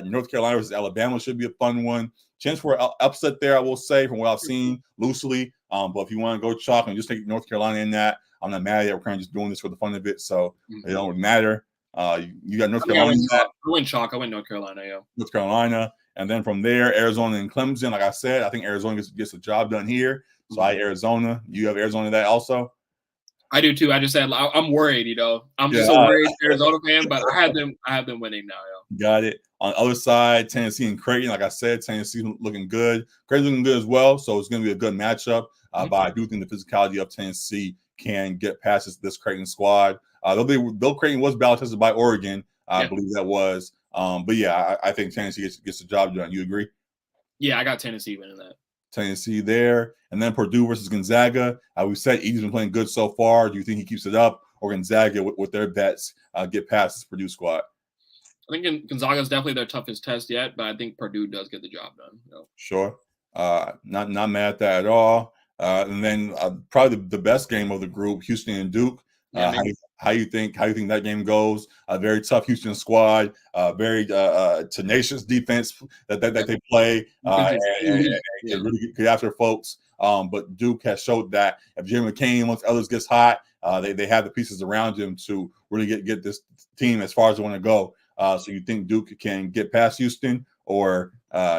North Carolina versus Alabama should be a fun one. Chance for an upset there, I will say, from what I've seen loosely. But if you want to go chalk and just take North Carolina in that, I'm not mad at it. We're kind of just doing this for the fun of it, so it don't matter. You got North Carolina. I went chalk. I went North Carolina, yeah. North Carolina. And then from there, Arizona and Clemson. Like I said, I think Arizona gets the job done here. So Arizona. You have Arizona in that also? I do too. I just said I'm worried, I'm just a worried Arizona fan, but I have them winning now, Got it. On the other side, Tennessee and Creighton. Like I said, Tennessee looking good. Creighton looking good as well. So it's going to be a good matchup. But I do think the physicality of Tennessee can get past this Creighton squad. Though Creighton was battle tested by Oregon, I believe that was. But yeah, I think Tennessee gets the job done. You agree? Yeah, I got Tennessee winning that. Tennessee there. And then Purdue versus Gonzaga. We said Edey's been playing good so far. Do you think he keeps it up, or Gonzaga with their bets get past this Purdue squad? I think Gonzaga is definitely their toughest test yet, but I think Purdue does get the job done. Sure. Not mad at that at all. And then probably the best game of the group, Houston and Duke. How How you think that game goes? A very tough Houston squad, very tenacious defense that they play, and really get after folks. But Duke has showed that if Jim McCain, once others gets hot, they have the pieces around him to really get this team as far as they want to go. So you think Duke can get past Houston, or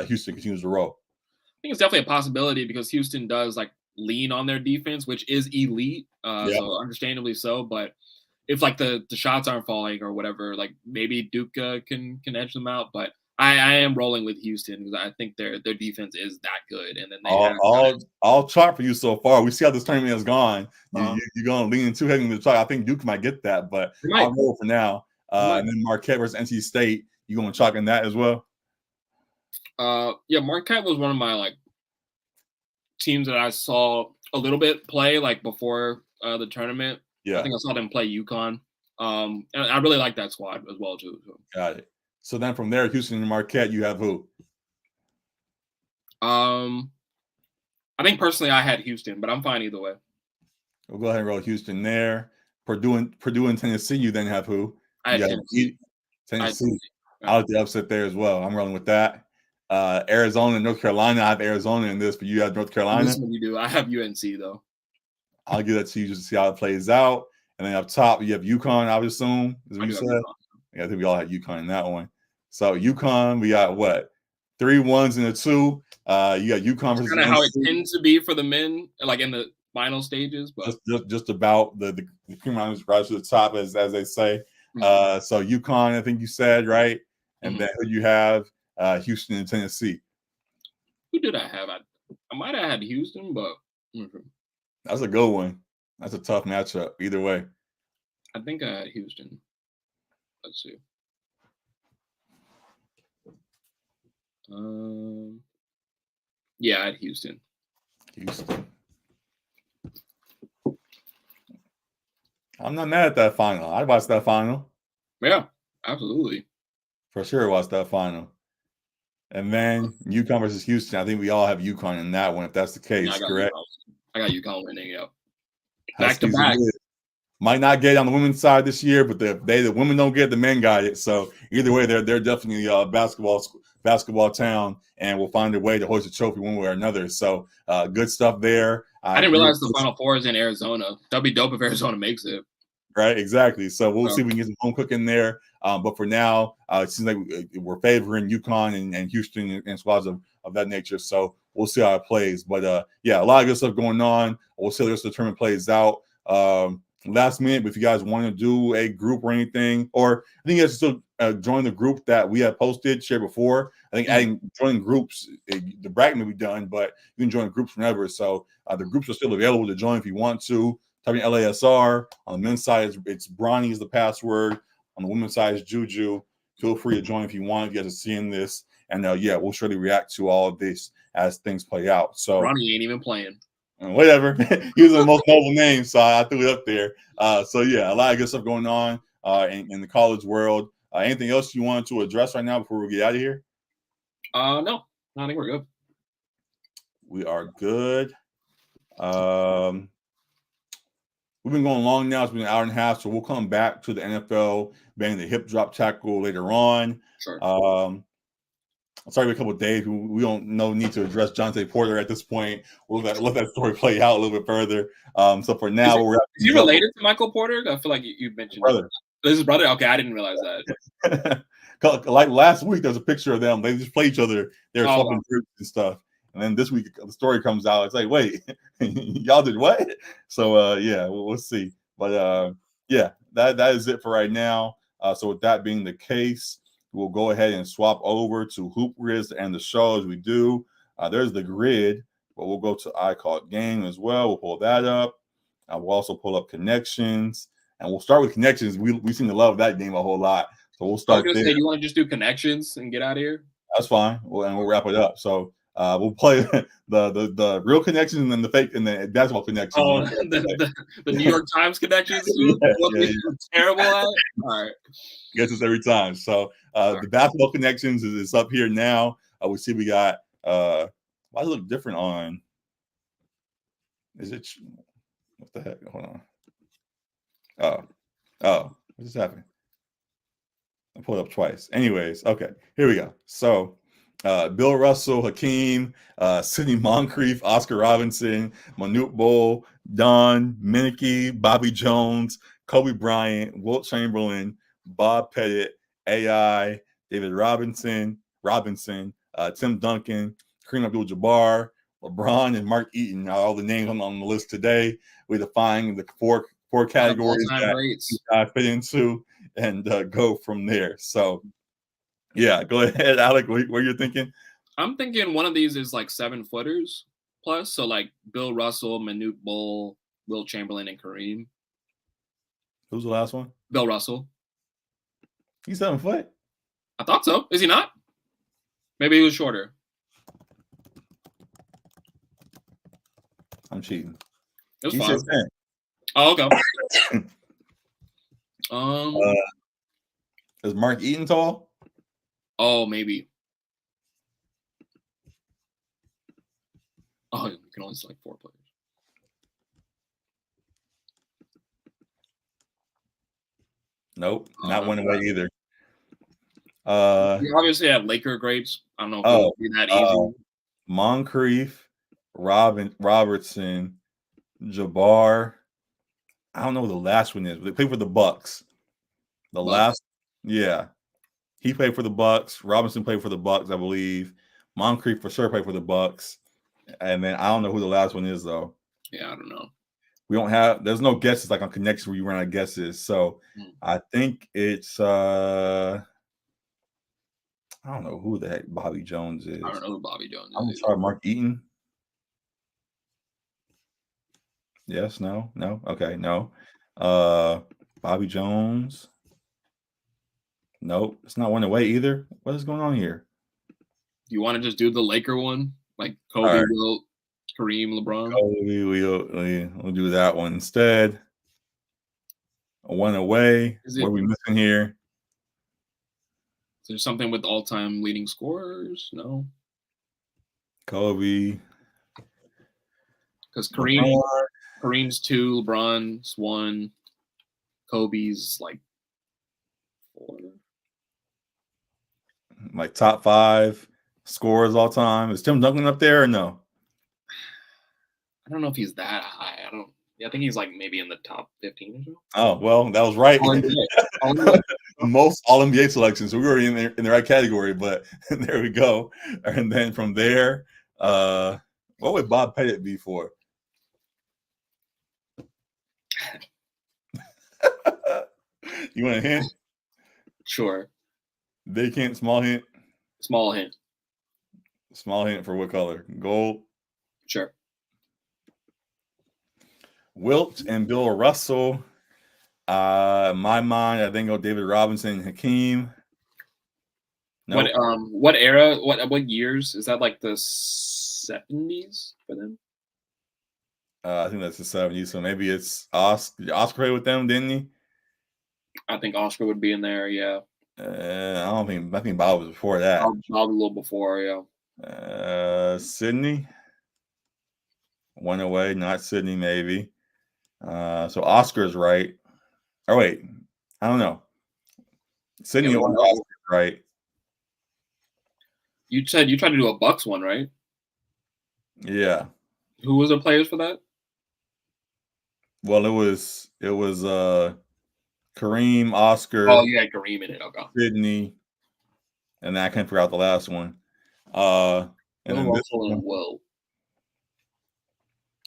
Houston continues to roll? I think it's definitely a possibility because Houston does like lean on their defense, which is elite. So understandably so. But if like the shots aren't falling or whatever, like maybe Duke can edge them out. But I am rolling with Houston because I think their defense is that good. And then they all chalk for you so far. We see how this tournament has gone. You're going to lean too heavy into the chalk. I think Duke might get that, but I'll roll for now. And then Marquette versus NC State. You going to chalk in that as well? Yeah, Marquette was one of my like teams that I saw a little bit play like before the tournament. Yeah, I think I saw them play UConn. And I really like that squad as well too. So. Got it. So then from there, Houston and Marquette, you have who? I think personally I had Houston, but I'm fine either way. We'll go ahead and roll Houston there. Purdue and Tennessee, you then have who? I had Tennessee. I like the upset there as well. I'm rolling with that. Arizona and North Carolina. I have Arizona in this, but you have North Carolina. This one you do. I have UNC though. I'll give that to you just to see how it plays out. And then up top, you have UConn, I would assume, is what you said. Yeah, I think we all had UConn in that one. So UConn, we got what? 3 1s and a 2. You got UConn versus kind of how it tends to be for the men, like in the final stages. But just about the cream rise to the top, as they say. So UConn, I think you said, right? And then who you have? Houston and Tennessee. Who did I have? I might have had Houston, but that's a good one. That's a tough matchup either way. I think I had Houston. Let's see. Yeah, I had Houston. I'm not mad at that final. I watched that final. Yeah, absolutely. For sure watched that final. And then UConn versus Houston. I think we all have UConn in that one, if that's the case, correct? I got UConn winning, yeah. Back to back. Might not get it on the women's side this year, but the women don't get it, the men got it. So either way, they're definitely basketball town, and we'll find a way to hoist a trophy one way or another. So good stuff there. I didn't realize the Final Four is in Arizona. That'd be dope if Arizona makes it. Right, exactly. So we'll see if we can get some home cooking there. But for now, it seems like we're favoring UConn and Houston and squads of that nature. So we'll see how it plays. But yeah, a lot of good stuff going on. We'll see how this tournament plays out. Last minute, if you guys want to do a group or anything, or I think you guys still join the group that we have posted, shared before. I think joining groups, the bracket may be done, but you can join groups whenever. So the groups are still available to join if you want to. Type in LASR. On the men's side, it's Bronny is the password. On the women's side, it's Juju. Feel free to join if you want. If you guys are seeing this. And yeah, we'll surely react to all of this as things play out. So Bronny ain't even playing. Whatever. He was the most noble name, so I threw it up there. So yeah, a lot of good stuff going on in the college world. Anything else you wanted to address right now before we get out of here? No, I think we're good. We are good. We've been going long now. It's been an hour and a half, so we'll come back to the NFL, bang the hip drop tackle later on. Sure. Sorry, a couple of days. We don't need to address Jonte Porter at this point. We'll let that story play out a little bit further. So for now, is he related to Michael Porter? I feel like you mentioned brother. This is brother. Okay, I didn't realize that. Like last week, there was a picture of them. They just play each other. They're swapping groups and stuff. And then this week, the story comes out. It's like, wait, y'all did what? So yeah, we'll see. But yeah, that is it for right now. So with that being the case, we'll go ahead and swap over to Hoop Grizz to end the show as we do. There's the grid, but we'll go to I Call It Game as well. We'll pull that up. We'll also pull up connections, and we'll start with connections. We seem to love that game a whole lot, so we'll start there. Say, you want to just do connections and get out of here? That's fine. We'll wrap it up. So we'll play the real connections and then the fake and the basketball connections. Oh, the New York Times connections. Yeah. Terrible at. All right. Gets us every time. So the basketball connections is up here now. We see we got why does it look different on? Is it what the heck? Hold on. Oh, what just happened? I pulled up twice. Anyways, okay, here we go. So, Bill Russell, Hakeem, Sidney Moncrief, Oscar Robinson, Manute Bol, Don Minicky, Bobby Jones, Kobe Bryant, Wilt Chamberlain, Bob Pettit, AI, David Robinson, Tim Duncan, Kareem Abdul-Jabbar, LeBron, and Mark Eaton are all the names on the list today. We define the four categories that you guys fit into and go from there. So, yeah, go ahead, Alec. What you're thinking? I'm thinking one of these is like 7-footers plus. So like Bill Russell, Manute Bol, Wilt Chamberlain, and Kareem. Who's the last one? Bill Russell. He's 7 foot. I thought so. Is he not? Maybe he was shorter. I'm cheating. It was He fine. said 10. Oh, okay. Is Mark Eaton tall? Oh, maybe. Oh, you can only select 4 players. Nope, not one away either. We obviously have Laker grades. I don't know if it would be that easy. Moncrief, Robertson, Jabbar. I don't know what the last one is. They play for the Bucks. Last, yeah, he played for the Bucks. Robinson played for the Bucks, I believe. Moncrief for sure played for the Bucks. And then I don't know who the last one is though. Yeah, I don't know. We don't have. There's no guesses like on connections where you run out of guesses. So I think it's. I don't know who the heck Bobby Jones is. I don't know who Bobby Jones is. I'm gonna try Mark Eaton. Yes, no. Okay, no. Bobby Jones. Nope, it's not one away either. What is going on here? You want to just do the Laker one, like Kobe, right. Wilt, Kareem, LeBron? We'll do that one instead. One away. What are we missing here? Is there something with all-time leading scorers? No. Kobe. Because Kareem's 2, LeBron's 1, Kobe's like 4. Like top 5 scorers all time. Is Tim Duncan up there or no? I don't know if he's that high. I think he's like maybe in the top 15 or so. Oh, well, that was right. Most All-NBA selections. So we were in the right category, but there we go. And then from there, what would Bob Pettit be for? You want a hint? Sure. Big hint, small hint? Small hint. Small hint for what color? Gold? Sure. Wilt and Bill Russell. In my mind, I think go David Robinson and Hakeem. Nope. What era? What years? Is that like the 70s for them? I think that's the 70s. So maybe it's Oscar. Oscar played with them, didn't he? I think Oscar would be in there. Yeah. I think Bob was before that. Bob a little before. Yeah. Sydney. One away, not Sydney. Maybe. So Oscar's right. Oh wait, I don't know. Sydney or Oscar's right. You said you tried to do a Bucks one, right? Yeah. Who was the players for that? Well, it was Kareem, Oscar. Oh, you had Kareem in it. Okay. Sydney, and then I can't figure out the last one. And then this one,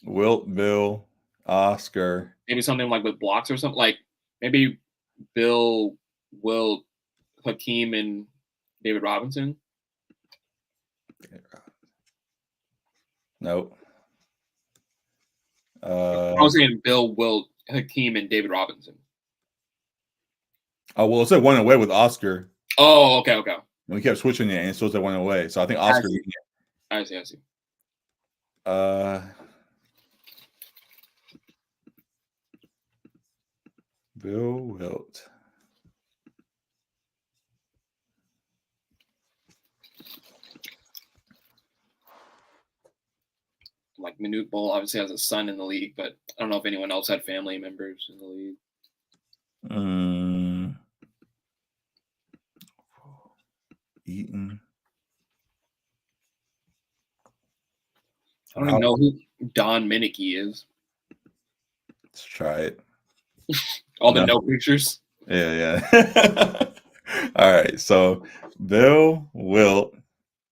Wilt, Bill, Oscar. Maybe something like with blocks or something. Like maybe Bill, Wilt, Hakeem, and David Robinson. Nope. I was saying Bill, Wilt, Hakeem, and David Robinson. Oh, well, it said one away with Oscar. Oh, okay. We kept switching it, and it still said one away. So I think Oscar. I see. Bill Wilt. Like Manute Bol obviously has a son in the league, but I don't know if anyone else had family members in the league. Eaton. I don't even know who Don Minicky is. Let's try it. All the no pictures. Yeah. All right. So Bill, Wilt,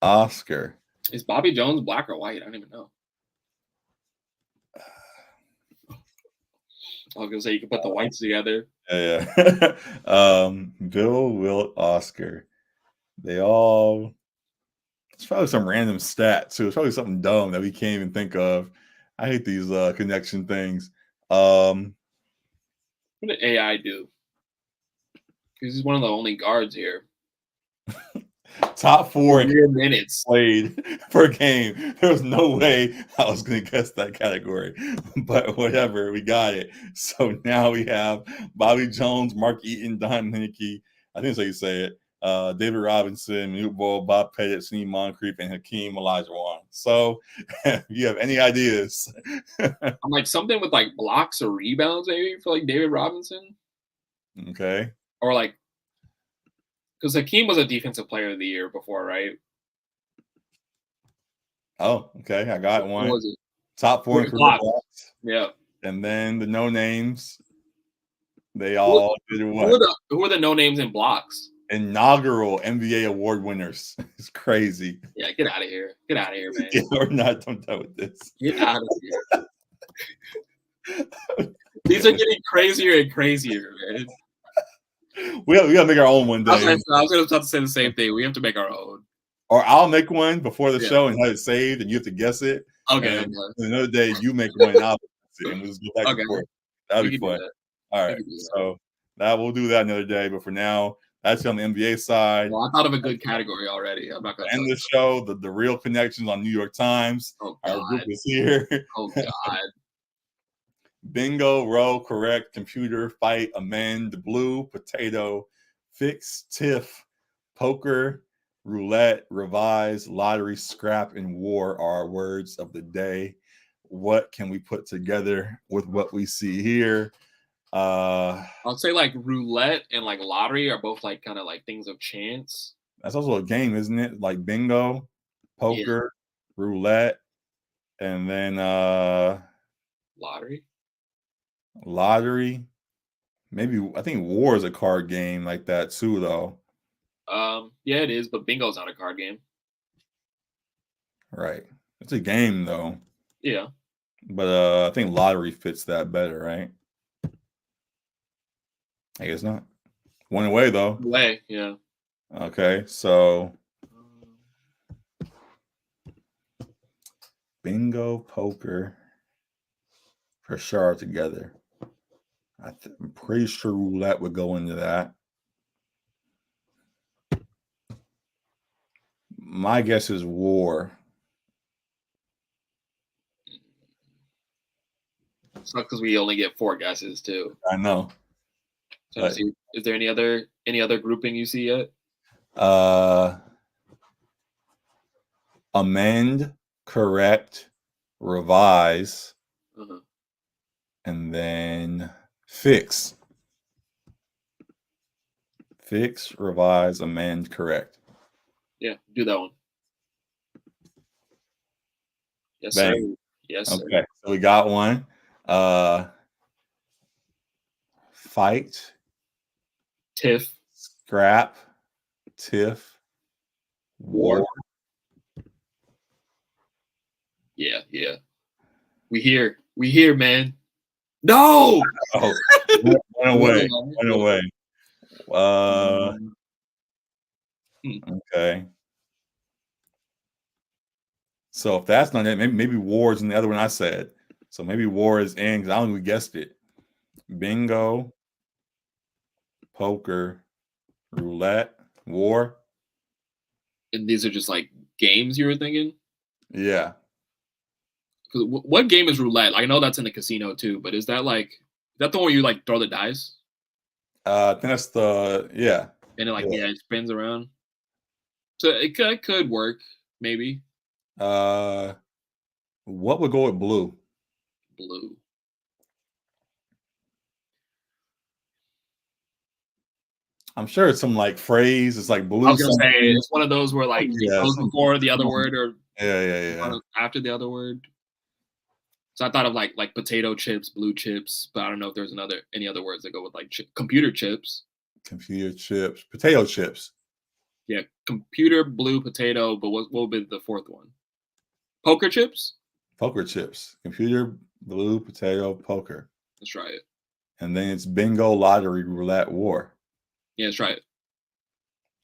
Oscar. Is Bobby Jones black or white? I don't even know. I was gonna say you can put the whites together. Yeah. Bill, Wilt, Oscar. They all. It's probably some random stat too. It's probably something dumb that we can't even think of. I hate these connection things. What did AI do? Because he's one of the only guards here. Top 4 minutes played per game. There was no way I was going to guess that category, but whatever, we got it. So now we have Bobby Jones, Mark Eaton, Don Henneke, I think that's how you say it, David Robinson, Newt Bowl, Bob Pettit, Sneed Moncrief, and Hakeem Olajuwon. So if you have any ideas. I'm like something with like blocks or rebounds maybe for like David Robinson. Okay. Or like, because Hakeem was a defensive player of the year before, right? Oh, okay. I got one. What was it? Top 4 blocks. Yeah. And then the no names. They all did what? Who are the no names in blocks? Inaugural NBA award winners. It's crazy. Yeah, get out of here. Get out of here, man. Yeah, we're not done with this. Get out of here. These are getting crazier and crazier, man. We gotta make our own one day. I was gonna start to say the same thing. We have to make our own. Or I'll make one before the show and have it saved, and you have to guess it. Okay. And another day you make one, and I'll guess it, and we'll just go back and forth. That'll be fun. All right. So we'll do that another day. But for now, that's on the NBA side. Well, I thought of a good category already. I'm not gonna end the show. The real connections on New York Times. Oh, our group is here. Oh God. Bingo, row, correct, computer, fight, amend, blue, potato, fix, tiff, poker, roulette, revise, lottery, scrap, and war are our words of the day. What can we put together with what we see here? I'll say like roulette and like lottery are both like kind of like things of chance. That's also a game, isn't it? Like bingo, poker, roulette, and then lottery. Maybe I think war is a card game like that too, though. Yeah, it is, but bingo's not a card game. Right. It's a game though. Yeah. But I think lottery fits that better, right? I guess not. One away though. Away, yeah. Okay, so bingo, poker, for sure are together. I'm pretty sure roulette would go into that. My guess is war. It's not because we only get 4 guesses too. I know. So is there any other grouping you see yet? Amend, correct, revise, and then fix. Fix, revise, amend, correct. Yeah, do that one. Yes, Bang. sir. Yes, sir. Okay, so we got one. Fight. Tiff. Scrap. Tiff. War. Yeah. We here, man. No. Oh, one away. Okay. So if that's not it, maybe war is in the other one I said. So maybe war is in because I don't think we guessed it. Bingo, poker, roulette, war. And these are just like games you were thinking? Yeah. Because what game is roulette? I know that's in the casino too, but is that the one where you like throw the dice? I think that's And it it spins around. So it could work, maybe. What would go with blue? Blue. I'm sure it's some like phrase. It's like blue. I was gonna something. say it's one of those where like it goes before the other word or Yeah. after the other word. So I thought of like potato chips, blue chips, but I don't know if there's any other words that go with like computer chips. Computer chips, potato chips. Yeah, computer, blue, potato. But what will be the fourth one? Poker chips. Poker chips. Computer, blue, potato, poker. Let's try it. And then it's bingo, lottery, roulette, war. Yeah, let's try it.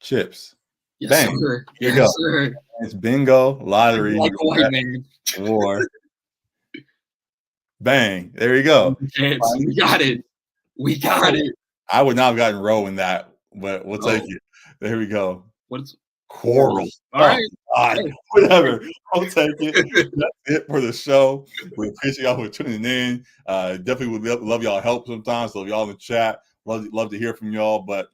Chips. Yes, Bang. sir. Here you Yes, go. sir. It's bingo, lottery, Like a white roulette, man. war. Bang. There you go. Chips. We got it. We got it. I would not have gotten row in that, but we'll take Oh. it. There we go. What's Coral. All right. God, whatever. I'll take it. That's it for the show. We appreciate y'all for tuning in. Definitely would love y'all help sometimes. So y'all in the chat, love to hear from y'all. But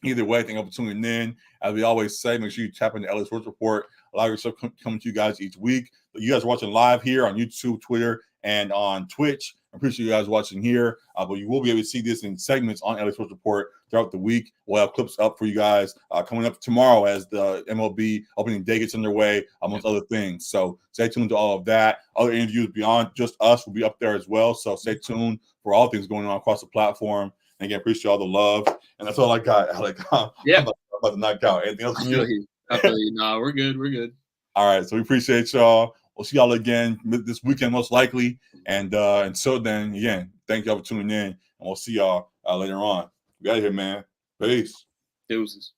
either way, thank you for tuning in. As we always say, make sure you tap into LA Sports Report. A lot of your stuff coming to you guys each week. You guys are watching live here on YouTube, Twitter, and on Twitch. I appreciate you guys watching here. But you will be able to see this in segments on LA Sports Report throughout the week. We'll have clips up for you guys coming up tomorrow as the MLB opening day gets underway, amongst other things. So stay tuned to all of that. Other interviews beyond just us will be up there as well. So stay tuned for all things going on across the platform. And again, appreciate all the love. And that's all I got, Alec. Yeah. I'm about to knock out. Anything else? I feel you. No, we're good. We're good. All right. So we appreciate y'all. We'll see y'all again this weekend, most likely. And until then, again, thank y'all for tuning in. And we'll see y'all later on. We got here, man. Peace. Deuces.